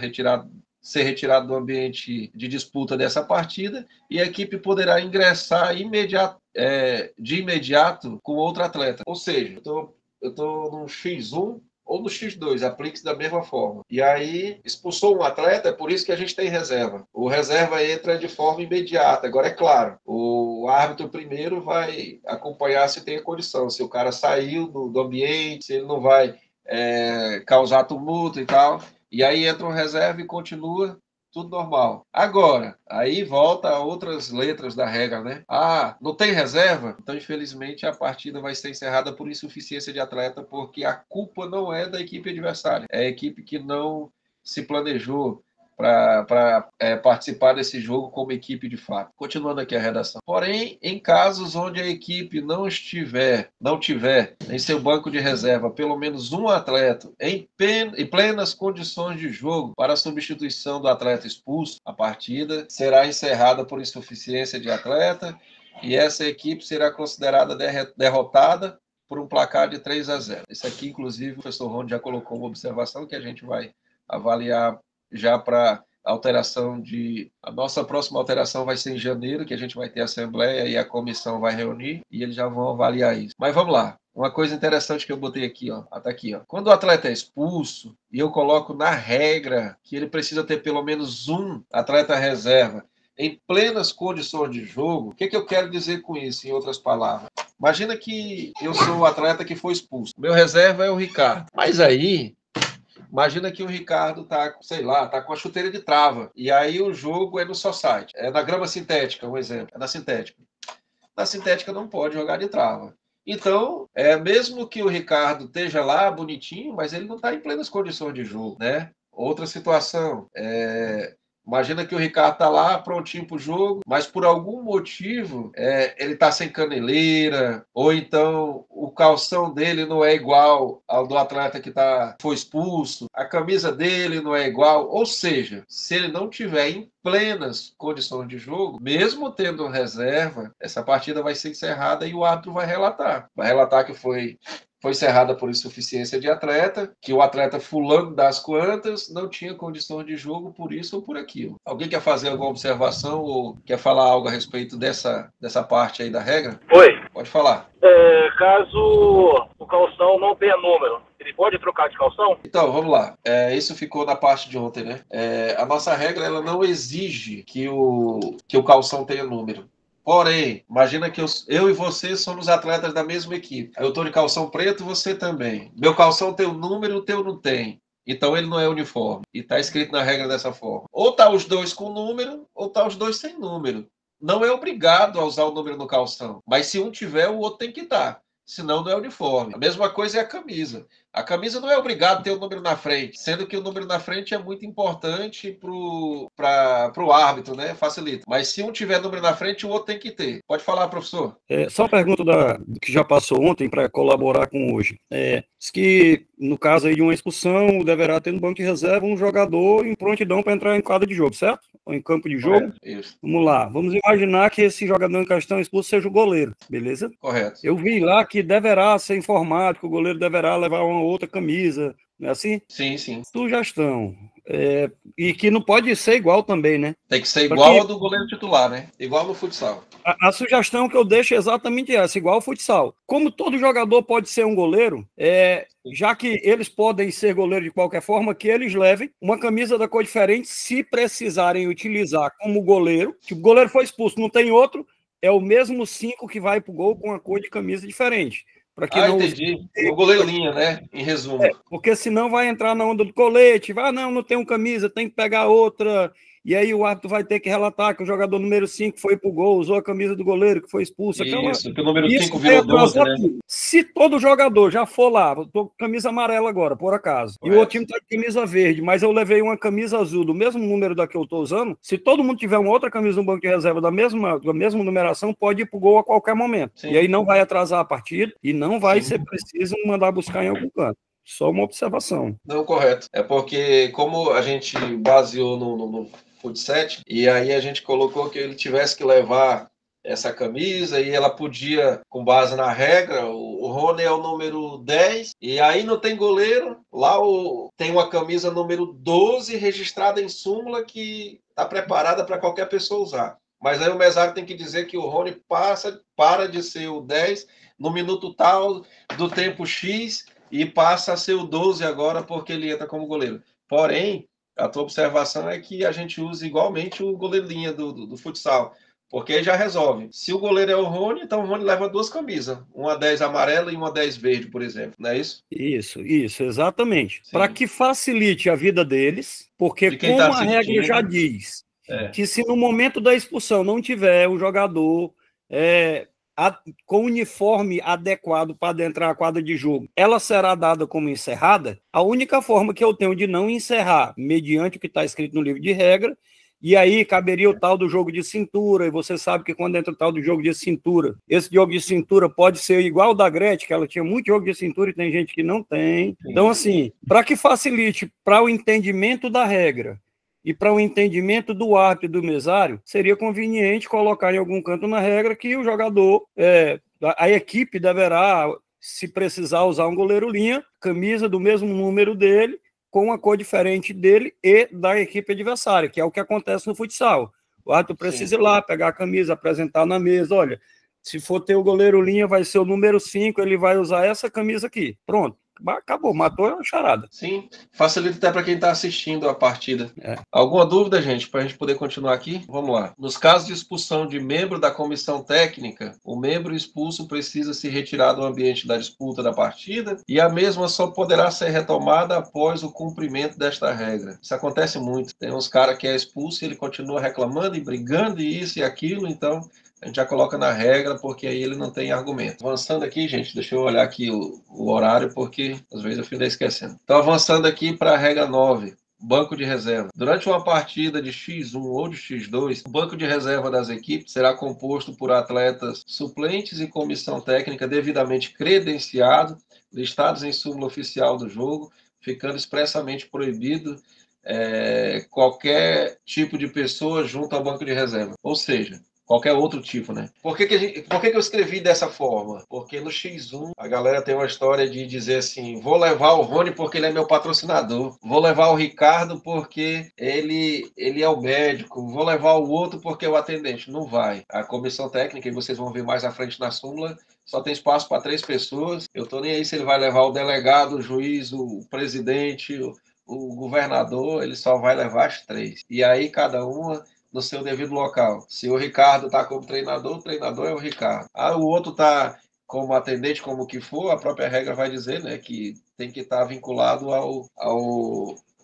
ser retirado do ambiente de disputa dessa partida e a equipe poderá ingressar de imediato com outro atleta. Ou seja, eu estou no X1 ou no X2, aplique-se da mesma forma. E aí, expulsou um atleta, é por isso que a gente tem reserva. O reserva entra de forma imediata. Agora, é claro, o árbitro primeiro vai acompanhar se tem a condição, se o cara saiu do ambiente, se ele não vai causar tumulto e tal. E aí entra um reserva e continua tudo normal. Agora, aí volta a outras letras da regra, né? Não tem reserva? Então, infelizmente, a partida vai ser encerrada por insuficiência de atleta, porque a culpa não é da equipe adversária. É a equipe que não se planejou para participar desse jogo como equipe de fato. Continuando aqui a redação. Porém, em casos onde a equipe não tiver em seu banco de reserva pelo menos um atleta em plenas condições de jogo para a substituição do atleta expulso, a partida será encerrada por insuficiência de atleta e essa equipe será considerada derrotada por um placar de 3-0. Esse aqui, inclusive, o professor Rony já colocou uma observação que a gente vai avaliar já para alteração a nossa próxima alteração vai ser em janeiro, que a gente vai ter a assembleia e a comissão vai reunir e eles já vão avaliar isso. Mas vamos lá. Uma coisa interessante que eu botei aqui, tá aqui, Quando o atleta é expulso e eu coloco na regra que ele precisa ter pelo menos um atleta reserva em plenas condições de jogo, o que eu quero dizer com isso, em outras palavras? Imagina que eu sou o atleta que foi expulso. Meu reserva é o Ricardo. Mas aí, imagina que o Ricardo tá com a chuteira de trava. E aí o jogo é no society. É na grama sintética, um exemplo. É na sintética. Na sintética não pode jogar de trava. Então, mesmo que o Ricardo esteja lá bonitinho, mas ele não está em plenas condições de jogo, né? Outra situação, imagina que o Ricardo está lá prontinho para o jogo, mas por algum motivo ele está sem caneleira, ou então o calção dele não é igual ao do atleta que foi expulso, a camisa dele não é igual, ou seja, se ele não tiver em plenas condições de jogo, mesmo tendo reserva, essa partida vai ser encerrada e o árbitro vai relatar. Vai relatar que foi encerrada por insuficiência de atleta, que o atleta fulano das quantas não tinha condições de jogo por isso ou por aquilo. Alguém quer fazer alguma observação ou quer falar algo a respeito dessa parte aí da regra? Oi. Pode falar. Caso o calção não tenha número, ele pode trocar de calção? Então, vamos lá. Isso ficou na parte de ontem, né? A nossa regra ela não exige que o calção tenha número. Porém, imagina que eu e você somos atletas da mesma equipe. Eu estou de calção preto, você também. Meu calção tem o número, o teu não tem. Então ele não é uniforme. E está escrito na regra dessa forma. Ou tá os dois com número, ou tá os dois sem número. Não é obrigado a usar o número no calção. Mas se um tiver, o outro tem que estar. Senão não é uniforme. A mesma coisa é a camisa. A camisa não é obrigado a ter o número na frente, sendo que o número na frente é muito importante para o árbitro, né? Facilita. Mas se um tiver número na frente, o outro tem que ter. Pode falar, professor. Só uma pergunta que já passou ontem para colaborar com hoje. Diz que, no caso aí de uma expulsão, deverá ter no banco de reserva um jogador em prontidão para entrar em quadra de jogo, certo? Ou em campo de jogo. Isso. Vamos lá. Vamos imaginar que esse jogador em questão expulso seja o goleiro, beleza? Correto. Eu vi lá que deverá ser informado que o goleiro deverá levar uma outra camisa, não é assim? Sim, sim. Sugestão. E que não pode ser igual também, né? Tem que ser igual ao do goleiro titular, né? Igual no futsal. A sugestão que eu deixo é exatamente essa, igual ao futsal. Como todo jogador pode ser um goleiro, já que eles podem ser goleiro de qualquer forma, que eles levem uma camisa da cor diferente se precisarem utilizar como goleiro. Tipo, o goleiro foi expulso, não tem outro, é o mesmo 5 que vai pro gol com a cor de camisa diferente. Entendi. O goleiro linha, né? Em resumo. Porque senão vai entrar na onda do colete, não tenho camisa, tem que pegar outra, e aí o árbitro vai ter que relatar que o jogador número 5 foi pro gol, usou a camisa do goleiro que foi expulso. Isso, que o número 5 virou 12, né? Se todo jogador já for lá, eu tô com camisa amarela agora, por acaso, e o outro time tá de camisa verde, mas eu levei uma camisa azul do mesmo número da que eu tô usando, se todo mundo tiver uma outra camisa no banco de reserva da mesma numeração, pode ir pro gol a qualquer momento. Sim. E aí não vai atrasar a partida e não vai ser preciso mandar buscar em algum canto. Só uma observação. Não, correto. É porque como a gente baseou no Futset, e aí a gente colocou que ele tivesse que levar essa camisa e ela podia, com base na regra, o Rony é o número 10, e aí não tem goleiro, lá tem uma camisa número 12 registrada em súmula que está preparada para qualquer pessoa usar. Mas aí o mesário tem que dizer que o Rony para de ser o 10 no minuto tal do tempo X e passa a ser o 12 agora porque ele entra como goleiro. Porém, a tua observação é que a gente usa igualmente o goleiro linha do futsal, porque aí já resolve. Se o goleiro é o Rony, então o Rony leva 2 camisas, uma 10 amarela e uma 10 verde, por exemplo, não é isso? Isso, exatamente. Para que facilite a vida deles, porque como a regra já diz que se no momento da expulsão não tiver o jogador com uniforme adequado para adentrar a quadra de jogo, ela será dada como encerrada. A única forma que eu tenho de não encerrar, mediante o que está escrito no livro de regra, e aí caberia o tal do jogo de cintura, e você sabe que quando entra o tal do jogo de cintura, esse jogo de cintura pode ser igual ao da Gretchen, que ela tinha muito jogo de cintura e tem gente que não tem. Então, assim, para que facilite para o entendimento da regra e para o entendimento do árbitro e do mesário, seria conveniente colocar em algum canto na regra que o jogador, a equipe deverá, se precisar, usar um goleiro linha, camisa do mesmo número dele, com uma cor diferente dele e da equipe adversária, que é o que acontece no futsal. O árbitro precisa ir lá, pegar a camisa, apresentar na mesa, olha, se for ter o goleiro linha, vai ser o número 5, ele vai usar essa camisa aqui. Pronto. Acabou, matou a charada. Sim, facilita até para quem está assistindo a partida. Alguma dúvida, gente, para a gente poder continuar aqui? Vamos lá. Nos casos de expulsão de membro da comissão técnica, o membro expulso precisa se retirar do ambiente da disputa da partida e a mesma só poderá ser retomada após o cumprimento desta regra. Isso acontece muito. Tem uns caras que é expulso e ele continua reclamando e brigando e isso e aquilo, então a gente já coloca na regra, porque aí ele não tem argumento. Avançando aqui, gente, deixa eu olhar aqui o horário, porque às vezes eu fico esquecendo. Então, avançando aqui para a regra 9, banco de reserva. Durante uma partida de X1 ou de X2, o banco de reserva das equipes será composto por atletas suplentes e comissão técnica devidamente credenciado, listados em súmula oficial do jogo, ficando expressamente proibido qualquer tipo de pessoa junto ao banco de reserva. Ou seja, qualquer outro tipo, né? Por que eu escrevi dessa forma? Porque no X1 a galera tem uma história de dizer assim, vou levar o Rony porque ele é meu patrocinador, vou levar o Ricardo porque ele é o médico, vou levar o outro porque é o atendente. Não vai. A comissão técnica, e vocês vão ver mais à frente na súmula, só tem espaço para 3 pessoas. Eu tô nem aí se ele vai levar o delegado, o juiz, o presidente, o governador, ele só vai levar as 3. E aí cada uma no seu devido local. Se o Ricardo está como treinador, o treinador é o Ricardo. O outro está como atendente, como que for, a própria regra vai dizer, né, que tem que estar vinculado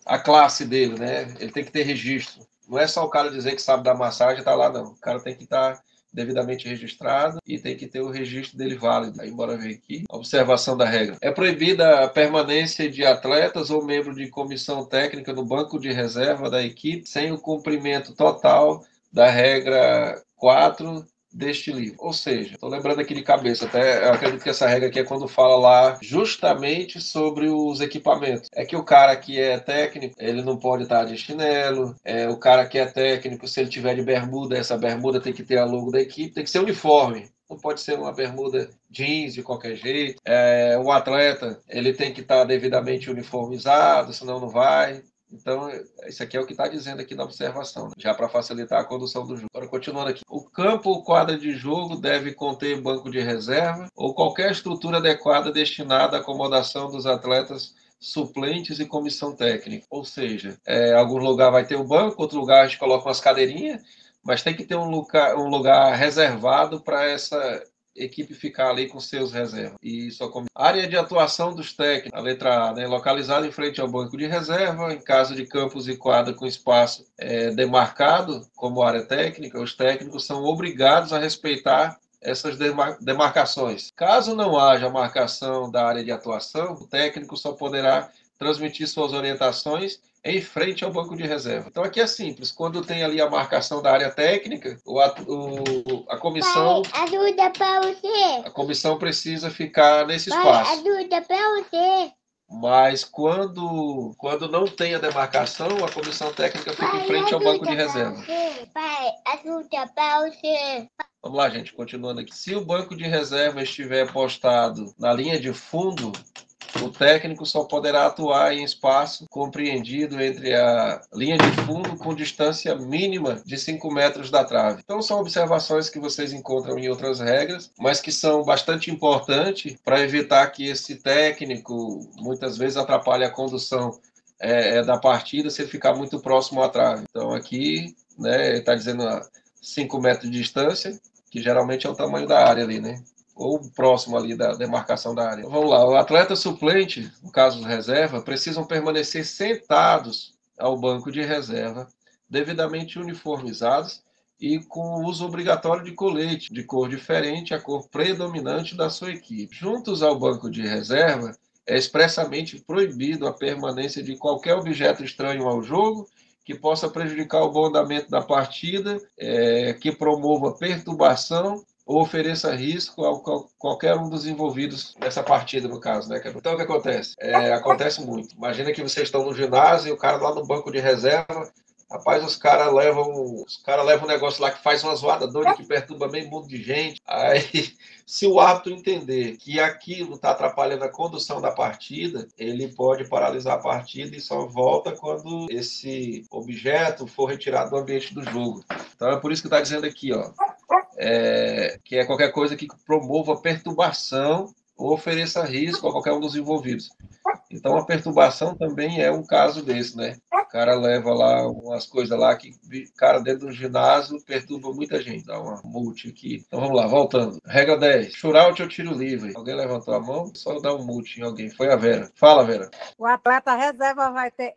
à classe dele, né? Ele tem que ter registro. Não é só o cara dizer que sabe dar massagem e tá lá, não. O cara tem que estar devidamente registrado e tem que ter o registro dele válido. Aí, bora ver aqui. Observação da regra. É proibida a permanência de atletas ou membro de comissão técnica no banco de reserva da equipe sem o cumprimento total da regra 4 deste livro. Ou seja, estou lembrando aqui de cabeça, até eu acredito que essa regra aqui é quando fala lá justamente sobre os equipamentos. É que o cara que é técnico, ele não pode estar de chinelo, o cara que é técnico, se ele tiver de bermuda, essa bermuda tem que ter a logo da equipe, tem que ser uniforme. Não pode ser uma bermuda jeans de qualquer jeito. O atleta, ele tem que estar devidamente uniformizado, senão não vai. Então, isso aqui é o que está dizendo aqui na observação, né? Já para facilitar a condução do jogo. Agora, continuando aqui. O campo ou quadra de jogo deve conter banco de reserva ou qualquer estrutura adequada destinada à acomodação dos atletas suplentes e comissão técnica. Ou seja, algum lugar vai ter um banco, outro lugar a gente coloca umas cadeirinhas, mas tem que ter um lugar reservado para essa equipe ficar ali com seus reservas. E só área de atuação dos técnicos, a letra A, né? Localizada em frente ao banco de reserva, em caso de campos e quadra com espaço demarcado como área técnica, os técnicos são obrigados a respeitar essas demarcações. Caso não haja marcação da área de atuação, o técnico só poderá transmitir suas orientações em frente ao banco de reserva. Então aqui é simples, quando tem ali a marcação da área técnica, a comissão... Pai, ajuda para você. A comissão precisa ficar nesse espaço. Pai, ajuda para você. Mas quando não tem a demarcação, a comissão técnica fica em frente ao banco de reserva. Pai, ajuda para você. Vamos lá, gente, continuando aqui. Se o banco de reserva estiver postado na linha de fundo, o técnico só poderá atuar em espaço compreendido entre a linha de fundo com distância mínima de 5 metros da trave. Então, são observações que vocês encontram em outras regras, mas que são bastante importantes para evitar que esse técnico, muitas vezes, atrapalhe a condução da partida se ele ficar muito próximo à trave. Então, aqui, né, ele está dizendo 5 metros de distância, que geralmente é o tamanho da área ali, né? Ou próximo ali da demarcação da área. Então, vamos lá, o atleta suplente, no caso de reserva, precisam permanecer sentados ao banco de reserva, devidamente uniformizados e com o uso obrigatório de colete, de cor diferente, a cor predominante da sua equipe. Juntos ao banco de reserva, é expressamente proibido a permanência de qualquer objeto estranho ao jogo que possa prejudicar o bom andamento da partida, que promova perturbação ou ofereça risco a qualquer um dos envolvidos nessa partida, no caso, né? Então, o que acontece? Acontece muito. Imagina que vocês estão no ginásio e o cara lá no banco de reserva, rapaz, os caras levam um negócio lá que faz uma zoada doida, que perturba meio mundo de gente. Aí, se o árbitro entender que aquilo está atrapalhando a condução da partida, ele pode paralisar a partida e só volta quando esse objeto for retirado do ambiente do jogo. Então, é por isso que está dizendo aqui, ó, que é qualquer coisa que promova perturbação ou ofereça risco a qualquer um dos envolvidos. Então, a perturbação também é um caso desse, né? O cara leva lá umas coisas lá que, cara, dentro do ginásio perturba muita gente. Dá uma multa aqui. Então, vamos lá, voltando. Regra 10. Shootout ou tiro livre? Alguém levantou a mão? Só dá um multa em alguém. Foi a Vera. Fala, Vera. O atleta reserva vai ter,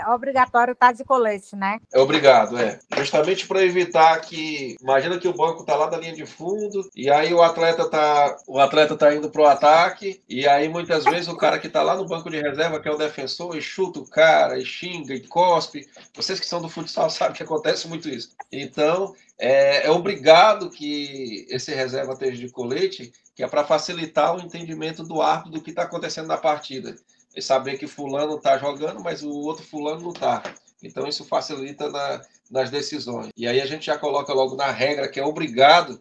obrigatório estar de colete, né? É obrigado, Justamente para evitar que... Imagina que o banco tá lá na linha de fundo e aí o atleta tá indo pro ataque e aí muitas vezes o cara que tá lá no banco de reserva, que é o defensor, e chuta o cara, e xinga, e cospe. Vocês que são do futsal sabem que acontece muito isso. Então, é obrigado que esse reserva esteja de colete, que é para facilitar o entendimento do árbitro do que está acontecendo na partida. E saber que fulano está jogando, mas o outro fulano não está. Então, isso facilita nas decisões. E aí a gente já coloca logo na regra que é obrigado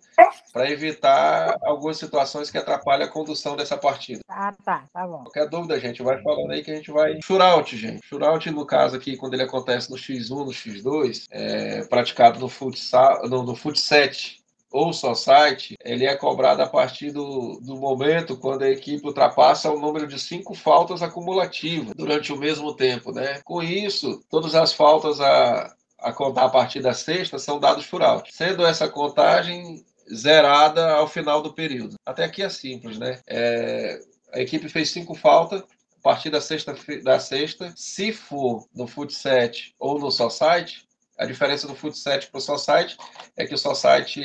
para evitar algumas situações que atrapalham a condução dessa partida. Tá bom. Qualquer dúvida, gente, vai falando aí que a gente vai... Shootout, gente. Shootout, no caso aqui, quando ele acontece no X1, no X2, praticado no futsal, no Fut7 ou Society, ele é cobrado a partir do momento quando a equipe ultrapassa o número de 5 faltas acumulativas durante o mesmo tempo, né? Com isso, todas as faltas a contar a partir da sexta, são dados shootout, sendo essa contagem zerada ao final do período. Até aqui é simples, né? A equipe fez 5 faltas, a partir da sexta, se for no fut-7 ou no society, a diferença do fut-7 para o society é que o society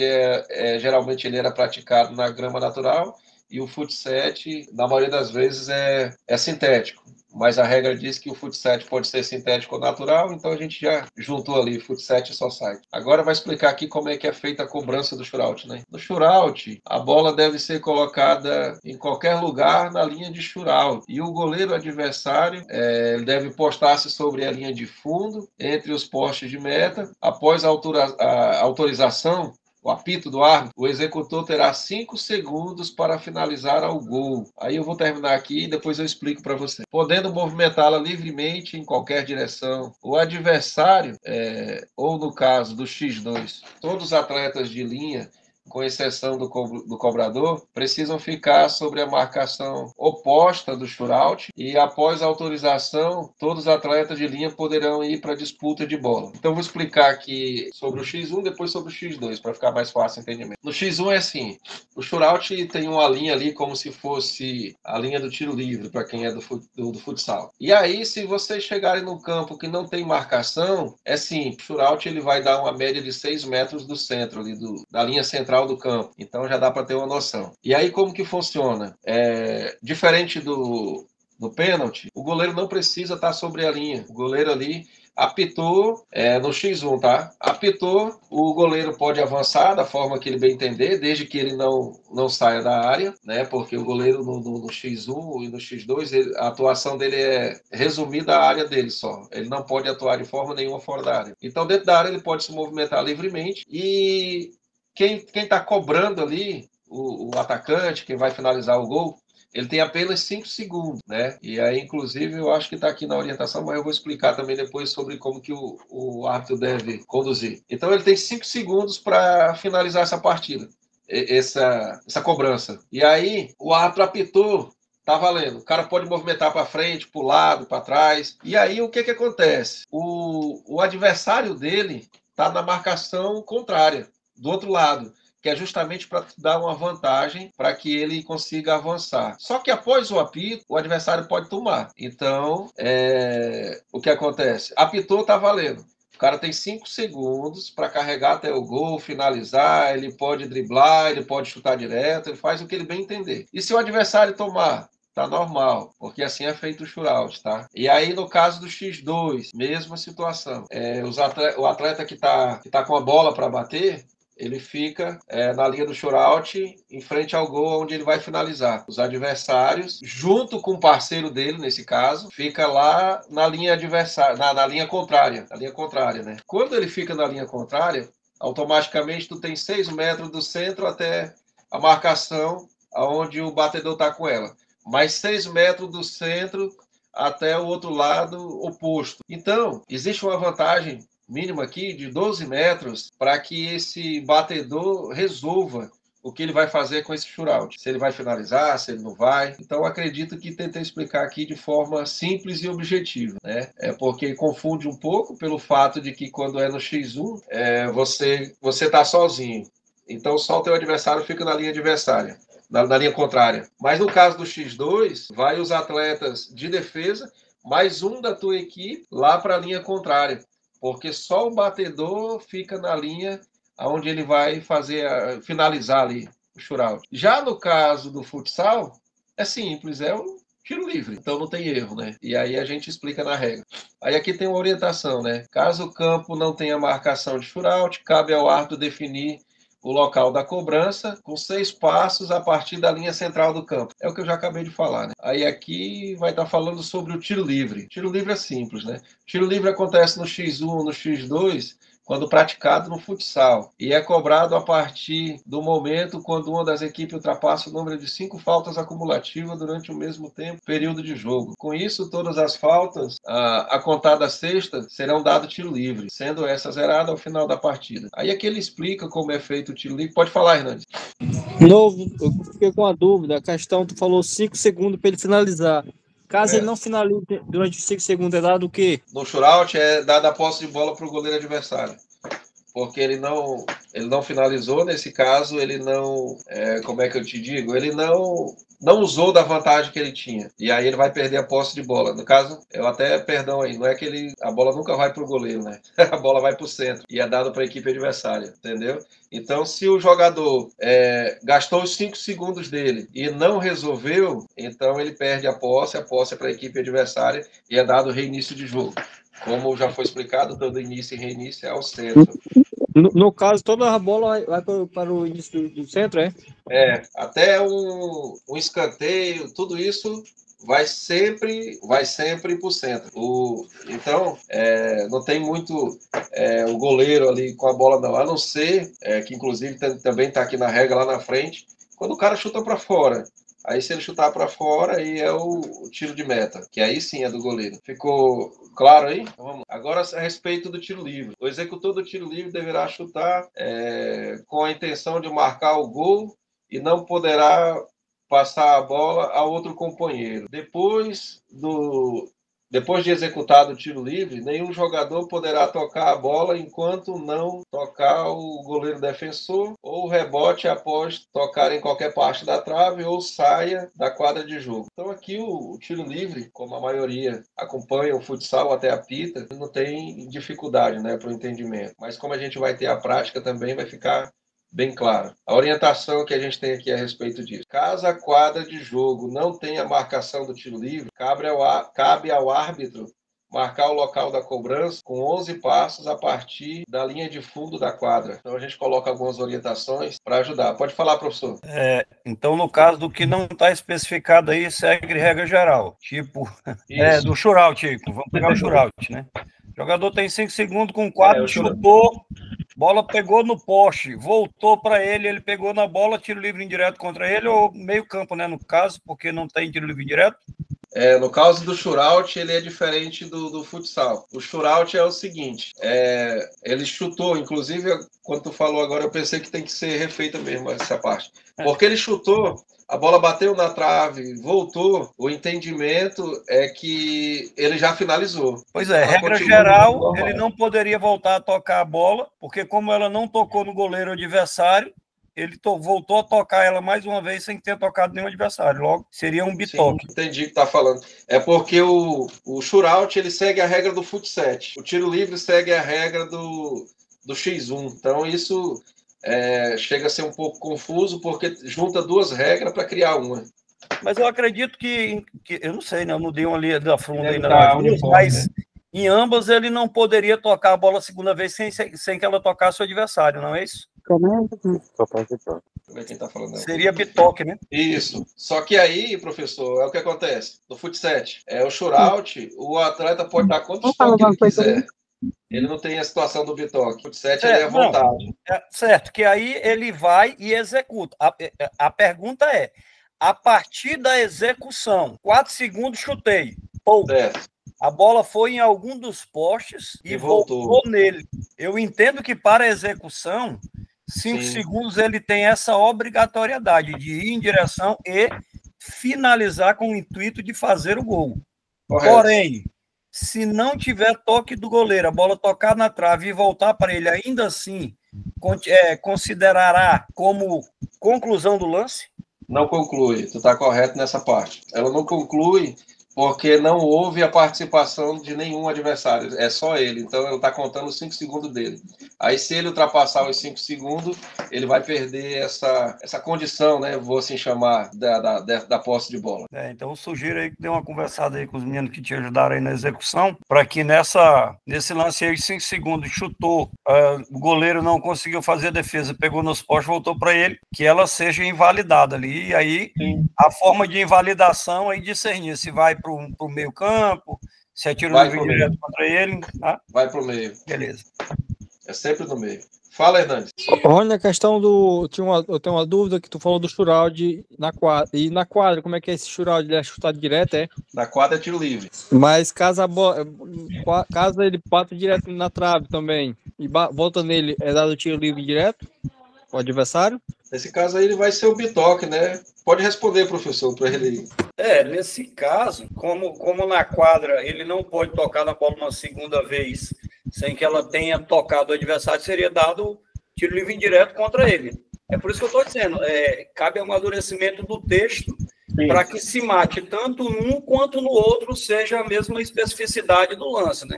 geralmente ele era praticado na grama natural e o fut-7, na maioria das vezes, é sintético. Mas a regra diz que o fut-7 pode ser sintético ou natural, então a gente já juntou ali fut-7 e society. Agora vai explicar aqui como é que é feita a cobrança do shootout, né? No shootout, a bola deve ser colocada em qualquer lugar na linha de shootout. E o goleiro adversário ele deve postar-se sobre a linha de fundo, entre os postes de meta. Após a autorização, o apito do árbitro, o executor terá 5 segundos para finalizar ao gol. Aí eu vou terminar aqui e depois eu explico para você. Podendo movimentá-la livremente em qualquer direção. O adversário, ou no caso do X2, todos os atletas de linha, com exceção do cobrador, precisam ficar sobre a marcação oposta do shootout e após a autorização, todos os atletas de linha poderão ir para a disputa de bola. Então, vou explicar aqui sobre o X1, depois sobre o X2, para ficar mais fácil o entendimento. No X1 é assim, o shootout tem uma linha ali como se fosse a linha do tiro livre, para quem é do futsal. E aí, se vocês chegarem num campo que não tem marcação, é simples, o shootout ele vai dar uma média de 6 metros do centro, ali da linha central do campo. Então já dá para ter uma noção. E aí como que funciona? Diferente do pênalti, o goleiro não precisa estar sobre a linha. O goleiro ali apitou no X1, tá? Apitou, o goleiro pode avançar da forma que ele bem entender, desde que ele não saia da área, né? Porque o goleiro no X1 e no X2, a atuação dele é resumida à área dele só. Ele não pode atuar de forma nenhuma fora da área. Então dentro da área ele pode se movimentar livremente e quem está cobrando ali, o atacante, quem vai finalizar o gol, ele tem apenas 5 segundos, né? E aí, inclusive, eu acho que está aqui na orientação, mas eu vou explicar também depois sobre como que o árbitro deve conduzir. Então, ele tem 5 segundos para finalizar essa partida, essa cobrança. E aí, o árbitro apitou, tá valendo. O cara pode movimentar para frente, para o lado, para trás. E aí, o que acontece? O adversário dele está na marcação contrária, do outro lado, que é justamente para dar uma vantagem para que ele consiga avançar. Só que após o apito, o adversário pode tomar. Então, o que acontece? Apitou, está valendo. O cara tem 5 segundos para carregar até o gol, finalizar, ele pode driblar, ele pode chutar direto, ele faz o que ele bem entender. E se o adversário tomar? Tá normal, porque assim é feito o shootout, tá? E aí, no caso do X2, mesma situação. O atleta que tá com a bola para bater, ele fica na linha do shootout, em frente ao gol, onde ele vai finalizar. Os adversários, junto com o parceiro dele, nesse caso, fica lá na linha adversária, na linha contrária. Na linha contrária, né? Quando ele fica na linha contrária, automaticamente tu tem 6 metros do centro até a marcação onde o batedor tá com ela. Mais 6 metros do centro até o outro lado oposto. Então, existe uma vantagem mínima aqui de 12 metros para que esse batedor resolva o que ele vai fazer com esse shootout. Se ele vai finalizar, se ele não vai. Então, acredito que tentei explicar aqui de forma simples e objetiva, né? Porque confunde um pouco pelo fato de que quando é no X1, você está sozinho. Então, só o teu adversário fica na linha adversária. Na linha contrária. Mas no caso do X2, vai os atletas de defesa, mais um da tua equipe lá para a linha contrária. Porque só o batedor fica na linha onde ele vai finalizar ali o shootout. Já no caso do futsal, é simples, é um tiro livre, então não tem erro, né? E aí a gente explica na regra. Aí aqui tem uma orientação, né? Caso o campo não tenha marcação de shootout, cabe ao árbitro definir o local da cobrança com 6 passos a partir da linha central do campo. É o que eu já acabei de falar, né? Aí aqui vai estar falando sobre o tiro livre. Tiro livre é simples, né? Tiro livre acontece no X1, no X2, quando praticado no futsal, e é cobrado a partir do momento quando uma das equipes ultrapassa o número de 5 faltas acumulativas durante o mesmo período de jogo. Com isso, todas as faltas, a contar da sexta, serão dado tiro livre, sendo essa zerada ao final da partida. Aí aqui ele explica como é feito o tiro livre. Pode falar, Hernandes. Novo, eu fiquei com a dúvida, a questão, tu falou 5 segundos para ele finalizar. Caso ele não finalize durante os 5 segundos, é dado o quê? No shootout é dada a posse de bola para o goleiro adversário. Porque ele não finalizou, nesse caso, ele não, como é que eu te digo? Ele não usou da vantagem que ele tinha. E aí ele vai perder a posse de bola. No caso, eu até, perdão aí, não é que a bola nunca vai para o goleiro, né? A bola vai para o centro e é dado para a equipe adversária, entendeu? Então, se o jogador gastou os 5 segundos dele e não resolveu, então ele perde a posse é para a equipe adversária e é dado reinício de jogo. Como já foi explicado, todo início e reinício é ao centro. No caso, toda a bola vai para o início do centro, é? Até um escanteio, tudo isso vai sempre para o centro. Então, não tem muito o goleiro ali com a bola não, a não ser, que inclusive também está aqui na regra lá na frente, quando o cara chuta para fora. Aí se ele chutar para fora, aí é o tiro de meta, que aí sim é do goleiro. Ficou claro aí? Então, vamos. Agora a respeito do tiro livre. O executor do tiro livre deverá chutar com a intenção de marcar o gol e não poderá passar a bola a outro companheiro. Depois de executado o tiro livre, nenhum jogador poderá tocar a bola enquanto não tocar o goleiro defensor ou o rebote após tocar em qualquer parte da trave ou saia da quadra de jogo. Então aqui o tiro livre, como a maioria acompanha o futsal até apita, não tem dificuldade, né, para o entendimento. Mas como a gente vai ter a prática também, vai ficar bem claro. A orientação que a gente tem aqui a respeito disso. Caso a quadra de jogo não tenha marcação do tiro livre, cabe ao árbitro marcar o local da cobrança com 11 passos a partir da linha de fundo da quadra. Então a gente coloca algumas orientações para ajudar. Pode falar, professor. Então, no caso do que não está especificado aí, segue regra geral. Tipo, do shootout, Chico. Vamos pegar o shootout, né? O jogador tem 5 segundos com 4, chutou, bola pegou no poste, voltou para ele, ele pegou na bola, tiro livre indireto contra ele, ou meio campo, né, no caso, porque não tem tiro livre indireto? No caso do shootout, ele é diferente do futsal. O shootout é o seguinte, ele chutou, inclusive, quando tu falou agora, eu pensei que tem que ser refeita mesmo essa parte. Porque ele chutou, a bola bateu na trave, voltou, o entendimento é que ele já finalizou. Pois é, regra geral, ele não poderia voltar a tocar a bola, porque como ela não tocou no goleiro adversário, ele voltou a tocar ela mais uma vez sem ter tocado nenhum adversário. Logo, seria um bitoque. Sim, entendi o que está falando. É porque o shootout, ele segue a regra do fut7. O tiro livre segue a regra do X1. Então, isso chega a ser um pouco confuso, porque junta duas regras para criar uma. Mas eu acredito que eu não sei, né? Eu não dei uma linha da frunda ainda, mas em ambas ele não poderia tocar a bola a segunda vez sem que ela tocasse o adversário, não é isso? Quem tá falando? Seria bitoque, né? Isso. Só que aí, professor, é o que acontece. No fut7, o shootout, o atleta pode dar quantos toques ele quiser. Ele não tem a situação do bitoque. O fut7 ele é à vontade. Certo, que aí ele vai e executa. A pergunta é, a partir da execução, 4 segundos chutei. A bola foi em algum dos postes e voltou nele. Eu entendo que para a execução, 5 segundos ele tem essa obrigatoriedade de ir em direção e finalizar com o intuito de fazer o gol. Correto. Porém, se não tiver toque do goleiro, a bola tocar na trave e voltar para ele, ainda assim, considerará como conclusão do lance? Não conclui, tu está correto nessa parte. Ela não conclui porque não houve a participação de nenhum adversário, é só ele. Então, ele está contando os 5 segundos dele. Aí, se ele ultrapassar os 5 segundos, ele vai perder essa condição, né? Vou assim chamar, da posse de bola. Então, eu sugiro aí que dê uma conversada aí com os meninos que te ajudaram aí na execução, para que nesse lance aí, 5 segundos, chutou, o goleiro não conseguiu fazer a defesa, pegou nos postos, voltou para ele, que ela seja invalidada ali. E aí, a forma de invalidação aí discernir se vai para o meio campo, se atira o livre direto contra ele. Tá? Vai para o meio. Beleza. É sempre no meio. Fala, Hernandes. Olha, na questão eu tenho uma dúvida que tu falou do shootout na quadra. E na quadra, como é que é esse shootout? Ele é chutado direto, é? Na quadra é tiro livre. Mas caso ele bata direto na trave também e volta nele, é dado tiro livre direto? O adversário? Nesse caso aí ele vai ser o bitoque, né? Pode responder, professor, para ele. Nesse caso, como na quadra ele não pode tocar na bola uma segunda vez sem que ela tenha tocado o adversário, seria dado tiro livre indireto contra ele. É por isso que eu estou dizendo, cabe amadurecimento do texto para que se mate tanto num quanto no outro seja a mesma especificidade do lance, né?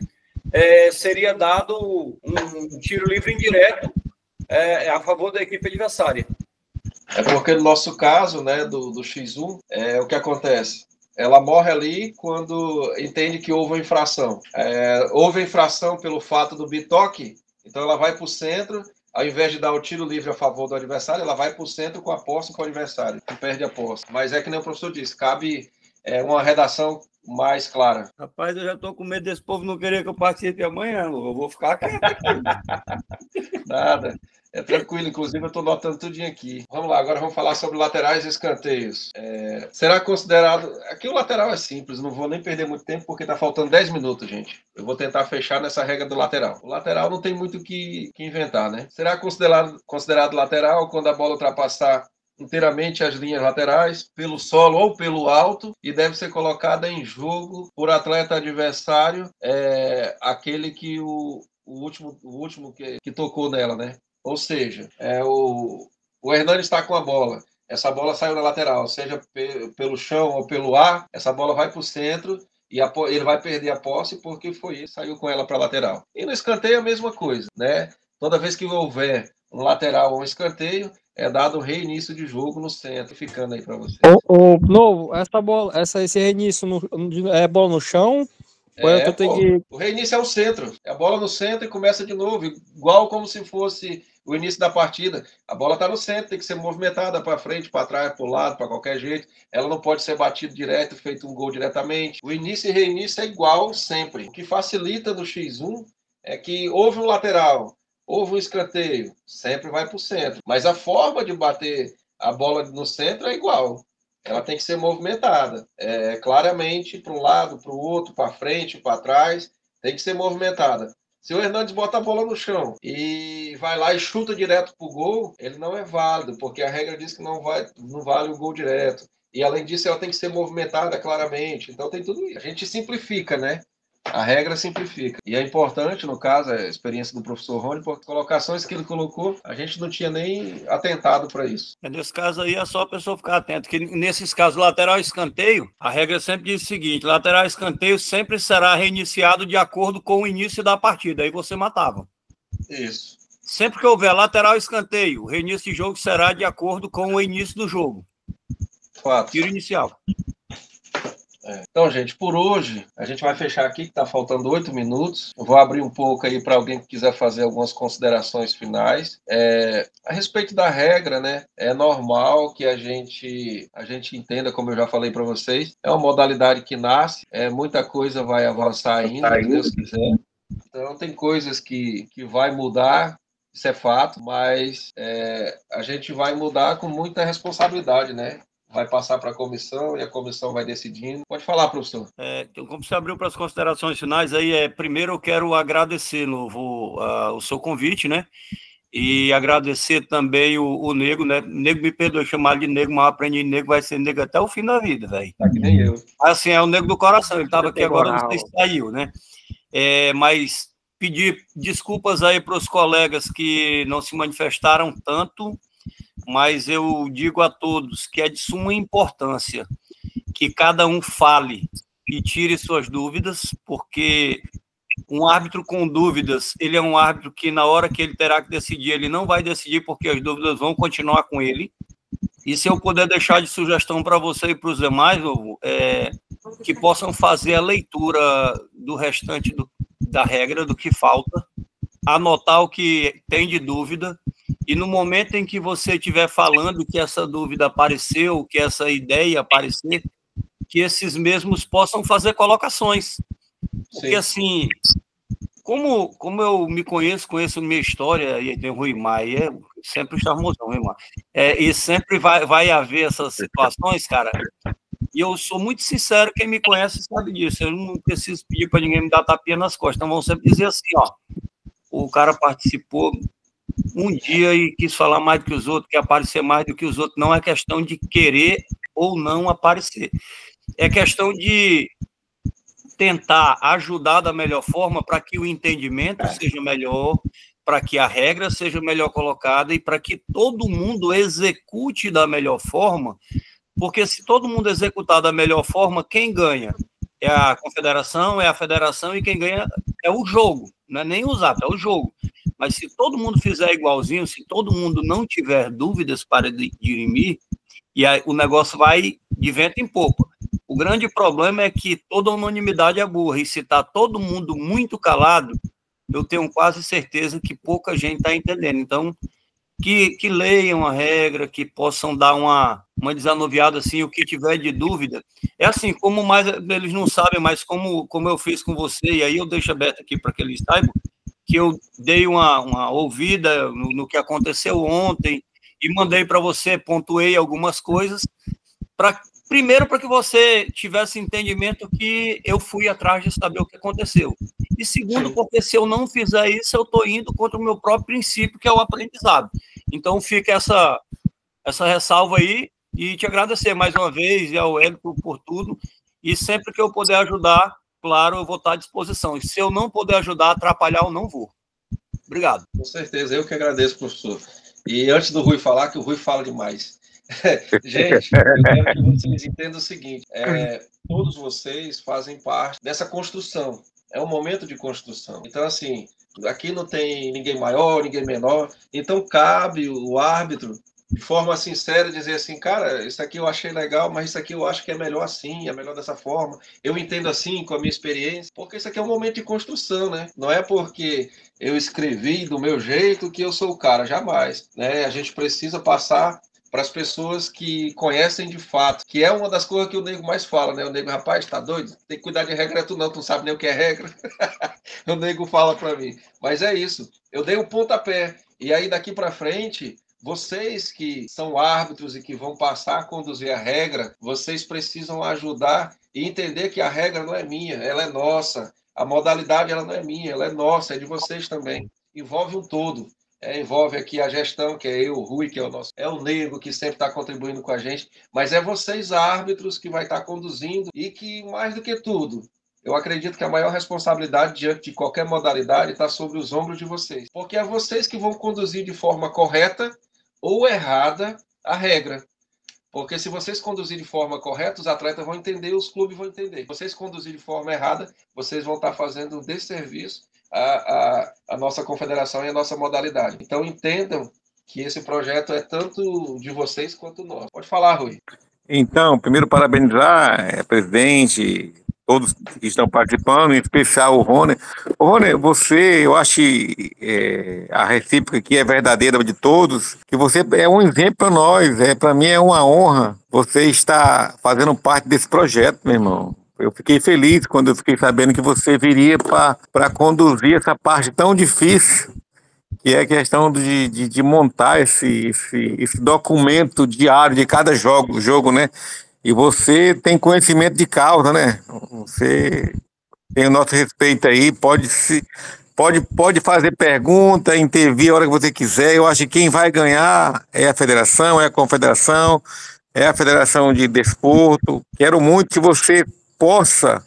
Seria dado um tiro livre indireto a favor da equipe adversária. É porque no nosso caso, né, do X1, o que acontece? Ela morre ali quando entende que houve uma infração. Houve infração pelo fato do bitoque, então ela vai para o centro, ao invés de dar o tiro livre a favor do adversário, ela vai para o centro com a posse para o adversário, que perde a posse. Mas é que nem o professor disse, cabe uma redação mais clara. Rapaz, eu já estou com medo desse povo não querer que eu participe amanhã, eu vou ficar quieto aqui. Nada. É tranquilo, inclusive eu estou notando tudinho aqui. Vamos lá, agora vamos falar sobre laterais e escanteios. Será considerado... Aqui o lateral é simples, não vou nem perder muito tempo porque está faltando 10 minutos, gente. Eu vou tentar fechar nessa regra do lateral. O lateral não tem muito o que inventar, né? Será considerado lateral quando a bola ultrapassar inteiramente as linhas laterais, pelo solo ou pelo alto, e deve ser colocada em jogo por atleta adversário, aquele que o último que tocou nela, né? Ou seja, o Hernani está com a bola, essa bola saiu na lateral, seja pelo chão ou pelo ar, essa bola vai para o centro e ele vai perder a posse porque foi ele que saiu com ela para a lateral. E no escanteio é a mesma coisa, né? Toda vez que houver um lateral ou um escanteio, é dado reinício de jogo no centro, ficando aí para você. Novo, esse reinício é bola no chão? O reinício é o centro. É a bola no centro e começa de novo, igual como se fosse o início da partida. A bola está no centro, tem que ser movimentada para frente, para trás, para o lado, para qualquer jeito. Ela não pode ser batida direto, feito um gol diretamente. O início e reinício é igual sempre. O que facilita no X1 é que houve um lateral, houve um escanteio, sempre vai para o centro. Mas a forma de bater a bola no centro é igual. Ela tem que ser movimentada. Claramente, para um lado, para o outro, para frente, para trás, tem que ser movimentada. Se o Hernandes bota a bola no chão e vai lá e chuta direto para o gol, ele não é válido, porque a regra diz que não vale o gol direto. E, além disso, ela tem que ser movimentada claramente. Então, tem tudo isso. A gente simplifica, né? A regra simplifica. E é importante, no caso, a experiência do professor Rony, porque colocações que ele colocou, a gente não tinha nem atentado para isso. Nesse caso aí é só a pessoa ficar atento, que nesses casos, lateral e escanteio, a regra sempre diz o seguinte, lateral e escanteio sempre será reiniciado de acordo com o início da partida, aí você matava. Isso. Sempre que houver lateral e escanteio, o reinício de jogo será de acordo com o início do jogo. Fato. Tiro inicial. Então, gente, por hoje, a gente vai fechar aqui, que está faltando 8 minutos. Eu vou abrir um pouco aí para alguém que quiser fazer algumas considerações finais. A respeito da regra, né, é normal que a gente entenda, como eu já falei para vocês, é uma modalidade que nasce, muita coisa vai avançar ainda, se Deus quiser. Então, tem coisas que vai mudar, isso é fato, mas a gente vai mudar com muita responsabilidade, né? Vai passar para a comissão e a comissão vai decidindo. Pode falar, professor. Então, como você abriu para as considerações finais, aí primeiro eu quero agradecer, Novo, o seu convite, né? E agradecer também o Nego, né? Nego, me perdoe chamar de Nego, mas eu aprendi Nego, vai ser Nego até o fim da vida, velho. Tá que nem eu. Assim, é o Nego do coração, ele estava aqui agora, não sei se saiu, né? Mas pedir desculpas aí para os colegas que não se manifestaram tanto, mas eu digo a todos que é de suma importância que cada um fale e tire suas dúvidas, porque um árbitro com dúvidas, ele é um árbitro que na hora que ele terá que decidir, ele não vai decidir porque as dúvidas vão continuar com ele. E se eu puder deixar de sugestão para você e para os demais, que possam fazer a leitura do restante da regra, do que falta, anotar o que tem de dúvida, e no momento em que você estiver falando que essa dúvida apareceu, que essa ideia aparecer, que esses mesmos possam fazer colocações. Porque, sim, assim, como eu me conheço minha história, e tem o Rui Maia, sempre charmosão, Rui Maia, e sempre vai haver essas situações, cara, e eu sou muito sincero, quem me conhece sabe disso, eu não preciso pedir para ninguém me dar tapinha nas costas, então vão sempre dizer assim, ó, o cara participou, um dia e quis falar mais do que os outros, quer aparecer mais do que os outros. Não é questão de querer ou não aparecer. É questão de tentar ajudar da melhor forma para que o entendimento seja melhor, para que a regra seja melhor colocada e para que todo mundo execute da melhor forma, porque se todo mundo executar da melhor forma, quem ganha? É a confederação, é a federação, e quem ganha é o jogo, não é nem o Zap, é o jogo. Mas se todo mundo fizer igualzinho, se todo mundo não tiver dúvidas para dirimir, e aí o negócio vai de vento em popa. O grande problema é que toda unanimidade é burra, e se está todo mundo muito calado, eu tenho quase certeza que pouca gente está entendendo. Então, que leiam a regra, que possam dar uma desanuviada assim, o que tiver de dúvida. É assim, como mais eles não sabem, mas como eu fiz com você, e aí eu deixo aberto aqui para que eles saibam, que eu dei uma ouvida no que aconteceu ontem, e mandei para você, pontuei algumas coisas, primeiro para que você tivesse entendimento que eu fui atrás de saber o que aconteceu. E segundo, porque se eu não fizer isso, eu estou indo contra o meu próprio princípio, que é o aprendizado. Então fica essa ressalva aí, e te agradecer mais uma vez, e ao Hélio por tudo, e sempre que eu puder ajudar, claro, eu vou estar à disposição. E se eu não puder ajudar, atrapalhar, eu não vou. Obrigado. Com certeza, eu que agradeço, professor. E antes do Rui falar, que o Rui fala demais. Gente, eu quero que vocês entendam o seguinte, todos vocês fazem parte dessa construção, é um momento de construção. Então, assim, aqui não tem ninguém maior, ninguém menor, então cabe o árbitro, de forma sincera, dizer assim, cara, isso aqui eu achei legal, mas isso aqui eu acho que é melhor assim, é melhor dessa forma, eu entendo assim, com a minha experiência, porque isso aqui é um momento de construção, né? Não é porque eu escrevi do meu jeito que eu sou o cara, jamais, né? A gente precisa passar para as pessoas que conhecem de fato, que é uma das coisas que o nego mais fala, né? O nego, rapaz, tá doido? Tem que cuidar de regra, tu não sabe nem o que é regra. O nego fala para mim. Mas é isso, eu dei um pontapé, e aí daqui para frente, vocês que são árbitros e que vão passar a conduzir a regra, vocês precisam ajudar e entender que a regra não é minha, ela é nossa. A modalidade ela não é minha, ela é nossa, é de vocês também. Envolve um todo. Envolve aqui a gestão, que é eu, o Rui, que é o nosso, é o Nego, que sempre está contribuindo com a gente, mas é vocês, árbitros, que vai estar conduzindo, e que, mais do que tudo, eu acredito que a maior responsabilidade diante de qualquer modalidade está sobre os ombros de vocês, porque é vocês que vão conduzir de forma correta ou errada a regra. Porque se vocês conduzirem de forma correta, os atletas vão entender, os clubes vão entender. Se vocês conduzirem de forma errada, vocês vão estar fazendo um desserviço à nossa confederação e à nossa modalidade. Então, entendam que esse projeto é tanto de vocês quanto nosso. Pode falar, Rui. Então, primeiro parabenizar, presidente, todos que estão participando, em especial o Rony. Rony, eu acho que a recíproca aqui é verdadeira de todos, que você é um exemplo para nós, para mim é uma honra você estar fazendo parte desse projeto, meu irmão. Eu fiquei feliz quando eu fiquei sabendo que você viria para conduzir essa parte tão difícil, que é a questão de montar esse documento diário de cada jogo, né? E você tem conhecimento de causa, né? Você tem o nosso respeito aí, pode fazer pergunta, intervir a hora que você quiser. Eu acho que quem vai ganhar é a federação, é a confederação, é a federação de desporto. Quero muito que você possa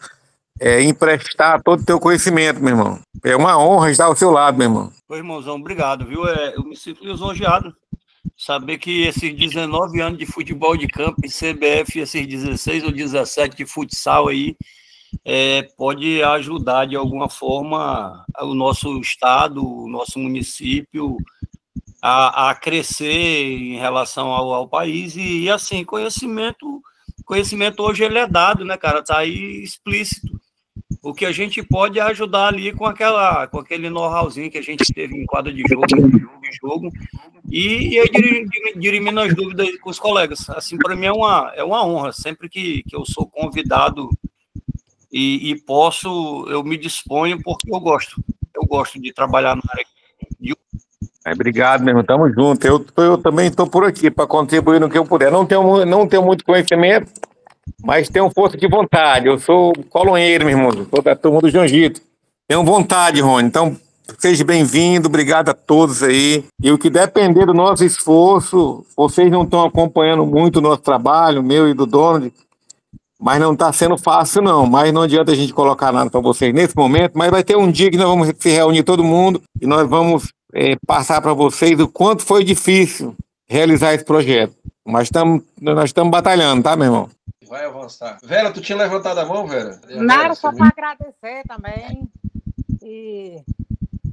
emprestar todo o teu conhecimento, meu irmão. É uma honra estar ao seu lado, meu irmão. Ô, irmãozão, obrigado, viu? Eu me sinto lisonjeado. Saber que esses 19 anos de futebol de campo e CBF, esses 16 ou 17 de futsal aí, pode ajudar de alguma forma o nosso estado, o nosso município a crescer em relação ao país. E assim, conhecimento hoje ele é dado, né, cara? Tá aí explícito. O que a gente pode é ajudar ali com aquele know-howzinho que a gente teve em quadra de jogo, e dirimindo as dúvidas com os colegas. Assim, para mim é uma honra. Sempre que eu sou convidado e posso, eu me disponho, porque eu gosto de trabalhar na área. Obrigado, meu irmão. Tamo junto. Eu também estou por aqui para contribuir no que eu puder. Não tenho muito conhecimento, mas tenho força de vontade. Eu sou colonheiro, meu irmão. Sou da turma do João Gito. Tenho vontade, Rony. Então, Seja bem-vindo, obrigado a todos aí. E o que depender do nosso esforço, vocês não estão acompanhando muito o nosso trabalho, meu e do Donald, mas não está sendo fácil não, mas não adianta a gente colocar nada para vocês nesse momento, mas vai ter um dia que nós vamos se reunir todo mundo e nós vamos passar para vocês o quanto foi difícil realizar esse projeto. Mas nós estamos batalhando, tá, meu irmão? Vai avançar. Vera, tu tinha levantado a mão, Vera? Nada, só para agradecer também. E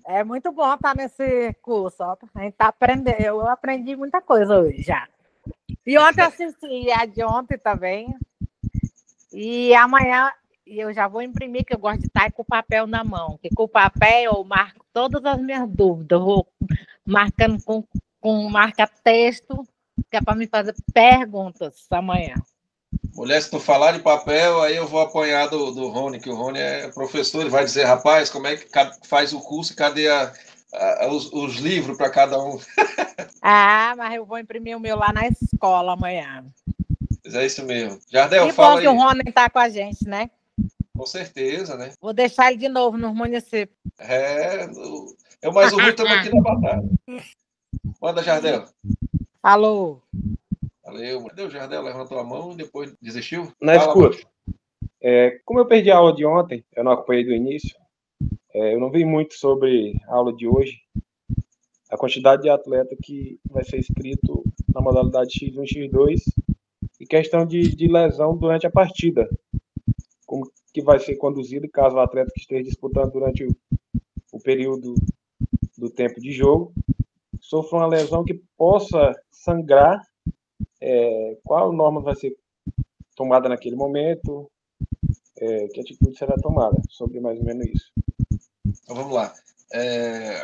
é muito bom estar nesse curso. Ó. A gente tá aprendendo. Eu aprendi muita coisa hoje já. E ontem eu assisti a de ontem também. E amanhã eu já vou imprimir, que eu gosto de estar com o papel na mão. Que com o papel eu marco todas as minhas dúvidas. Eu vou marcando com marca-texto, que é para me fazer perguntas amanhã. Mulher, se tu falar de papel, aí eu vou apanhar do Rony, que o Rony é professor, ele vai dizer, rapaz, como é que faz o curso e cadê os livros para cada um? Mas eu vou imprimir o meu lá na escola amanhã. Mas é isso mesmo. Jardel, que fala bom que aí. o Rony está com a gente, né? Com certeza, né? Vou deixar ele de novo no município. Mas o Rui estamos aqui na batalha. Manda, Jardel. Alô. Valeu. Cadê o Jardel? Levantou a mão e depois desistiu? Na escuta. Como eu perdi a aula de ontem, eu não acompanhei do início, eu não vi muito sobre a aula de hoje, a quantidade de atleta que vai ser inscrito na modalidade X1 e X2 e questão de lesão durante a partida. Como que vai ser conduzido caso o atleta que esteja disputando durante o período do tempo de jogo sofra uma lesão que possa sangrar. Qual norma vai ser tomada naquele momento, que atitude será tomada sobre mais ou menos isso. Então vamos lá.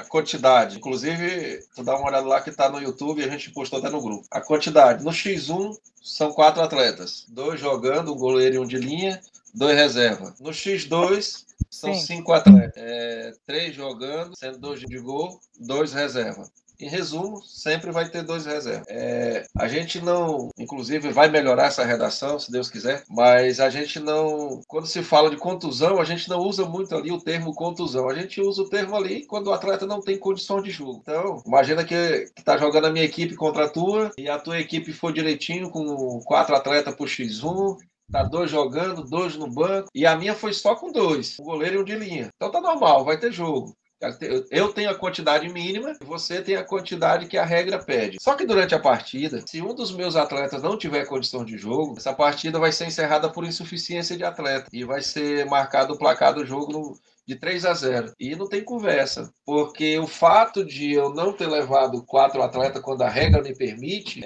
A quantidade, inclusive, tu dá uma olhada lá que está no YouTube e a gente postou até no grupo. A quantidade, no X1 são 4 atletas, 2 jogando, um goleiro e um de linha, 2 reserva. No X2 são 5 atletas, 3 jogando, sendo 2 de gol, 2 reserva. Em resumo, sempre vai ter 2 reservas. A gente não, inclusive, vai melhorar essa redação, se Deus quiser, mas a gente não, quando se fala de contusão, a gente não usa muito ali o termo contusão. A gente usa o termo ali quando o atleta não tem condição de jogo. Então, imagina que tá jogando a minha equipe contra a tua, e a tua equipe for direitinho com 4 atletas por X1, tá 2 jogando, 2 no banco, e a minha foi só com 2, um goleiro e um de linha. Então tá normal, vai ter jogo. Eu tenho a quantidade mínima, você tem a quantidade que a regra pede. Só que durante a partida, se um dos meus atletas não tiver condição de jogo, essa partida vai ser encerrada por insuficiência de atleta e vai ser marcado o placar do jogo de 3-0. E não tem conversa, porque o fato de eu não ter levado 4 atletas quando a regra me permite,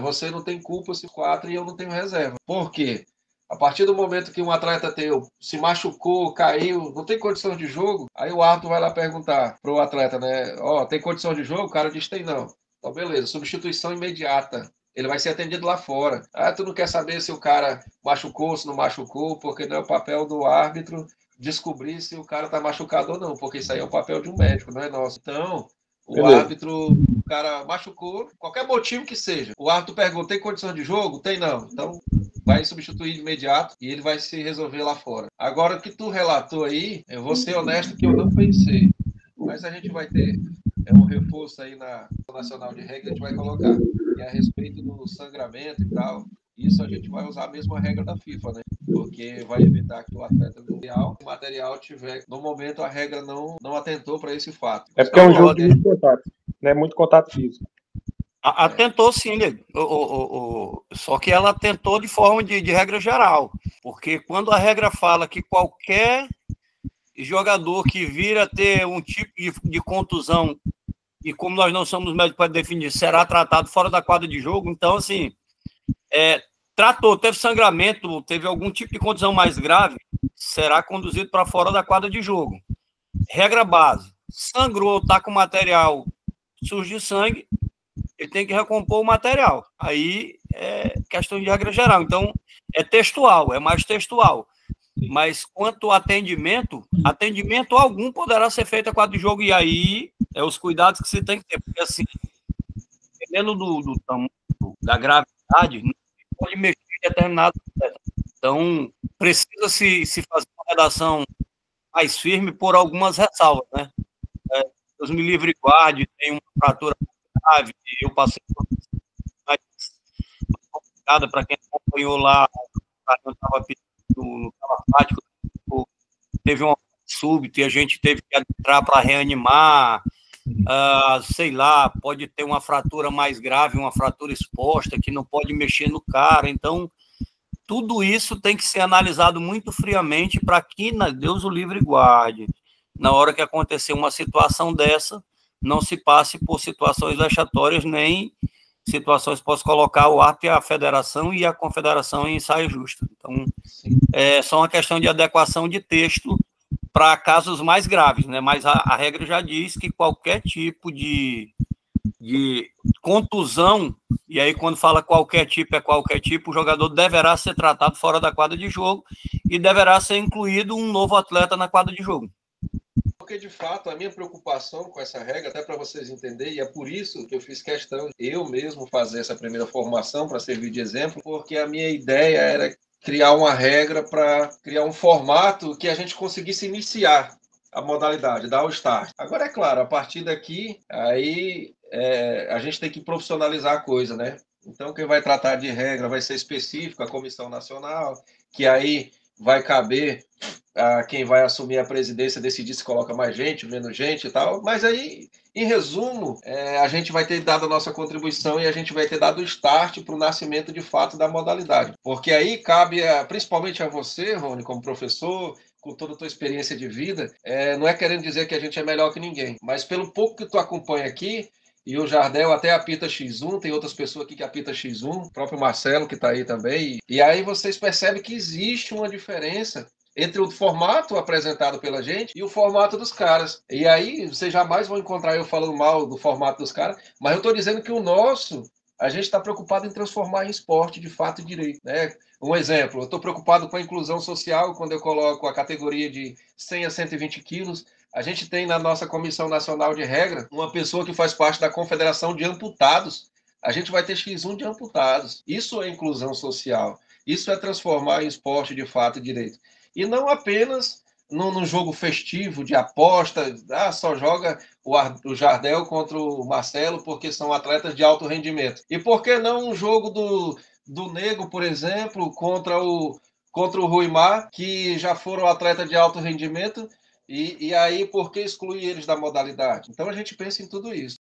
você não tem culpa se 4 e eu não tenho reserva. Por quê? A partir do momento que um atleta teu se machucou, caiu, não tem condição de jogo, aí o árbitro vai lá perguntar pro atleta, né? Tem condição de jogo? O cara diz tem não. Então, beleza, substituição imediata. Ele vai ser atendido lá fora. Tu não quer saber se o cara machucou, se não machucou, porque não é o papel do árbitro descobrir se o cara tá machucado ou não, porque isso aí é o papel de um médico, não é nosso. Então, o árbitro, o cara machucou, qualquer motivo que seja. O árbitro pergunta, tem condição de jogo? Tem não. Então, vai substituir de imediato e ele vai se resolver lá fora. Agora, o que tu relatou aí, eu vou ser honesto que eu não pensei. Mas a gente vai ter um reforço aí na Nacional de Regra, a gente vai colocar. E a respeito do sangramento e tal, isso a gente vai usar a mesma regra da FIFA, né? Porque vai evitar que o atleta o material tiver... No momento, a regra não atentou para esse fato. É porque é um jogo de muito contato, né? Muito contato físico. Atentou sim, só que ela atentou de forma de regra geral, porque quando a regra fala que qualquer jogador que vir a ter um tipo de contusão, e como nós não somos médicos para definir, será tratado fora da quadra de jogo, então assim, tratou, teve sangramento, teve algum tipo de contusão mais grave, será conduzido para fora da quadra de jogo. Regra base, sangrou, está com material, surge sangue, ele tem que recompor o material. Aí é questão de regra geral. Então, é textual, é mais textual. Mas quanto ao atendimento algum poderá ser feito a quadro de jogo. E aí, os cuidados que se tem que ter. Porque, assim, dependendo do tamanho, da gravidade, não pode mexer em determinado. Então, precisa se fazer uma redação mais firme por algumas ressalvas, né? Deus me livre e guarde, tem uma fratura grave, eu passei por mais complicada para quem acompanhou lá, eu estava no calafático, teve uma súbito e a gente teve que entrar para reanimar, sei lá, pode ter uma fratura mais grave, uma fratura exposta, que não pode mexer no cara, então tudo isso tem que ser analisado muito friamente para que Deus o livre e guarde. Na hora que acontecer uma situação dessa, não se passe por situações vexatórias, nem situações que possam colocar o árbitro e a federação e a confederação em saia justa. Então, é só uma questão de adequação de texto para casos mais graves, né? Mas a regra já diz que qualquer tipo de contusão, e aí quando fala qualquer tipo, é qualquer tipo, o jogador deverá ser tratado fora da quadra de jogo e deverá ser incluído um novo atleta na quadra de jogo. Porque, de fato, a minha preocupação com essa regra, até para vocês entenderem, e é por isso que eu fiz questão, eu mesmo, fazer essa primeira formação para servir de exemplo, porque a minha ideia era criar uma regra para criar um formato que a gente conseguisse iniciar a modalidade, dar o start. Agora, é claro, a partir daqui, aí a gente tem que profissionalizar a coisa, né? Então, quem vai tratar de regra vai ser específico, a Comissão Nacional, que aí vai caber a quem vai assumir a presidência decidir se coloca mais gente, menos gente e tal. Mas aí, em resumo, a gente vai ter dado a nossa contribuição e a gente vai ter dado o start para o nascimento de fato da modalidade. Porque aí cabe, principalmente a você, Rony, como professor, com toda a tua experiência de vida, não é querendo dizer que a gente é melhor que ninguém, mas pelo pouco que tu acompanha aqui, e o Jardel até apita X1, tem outras pessoas aqui que apita X1, o próprio Marcelo que está aí também, e aí vocês percebem que existe uma diferença entre o formato apresentado pela gente e o formato dos caras. E aí vocês jamais vão encontrar eu falando mal do formato dos caras, mas eu estou dizendo que o nosso, a gente está preocupado em transformar em esporte de fato e direito, né? Um exemplo, eu estou preocupado com a inclusão social quando eu coloco a categoria de 100 a 120 quilos. A gente tem na nossa Comissão Nacional de Regra uma pessoa que faz parte da Confederação de Amputados. A gente vai ter X1 de amputados. Isso é inclusão social. Isso é transformar em esporte de fato e direito. E não apenas num jogo festivo de aposta, só joga o Jardel contra o Marcelo porque são atletas de alto rendimento. E por que não um jogo do Nego, por exemplo, contra o Ruimar, que já foram atletas de alto rendimento, e aí por que excluir eles da modalidade? Então a gente pensa em tudo isso.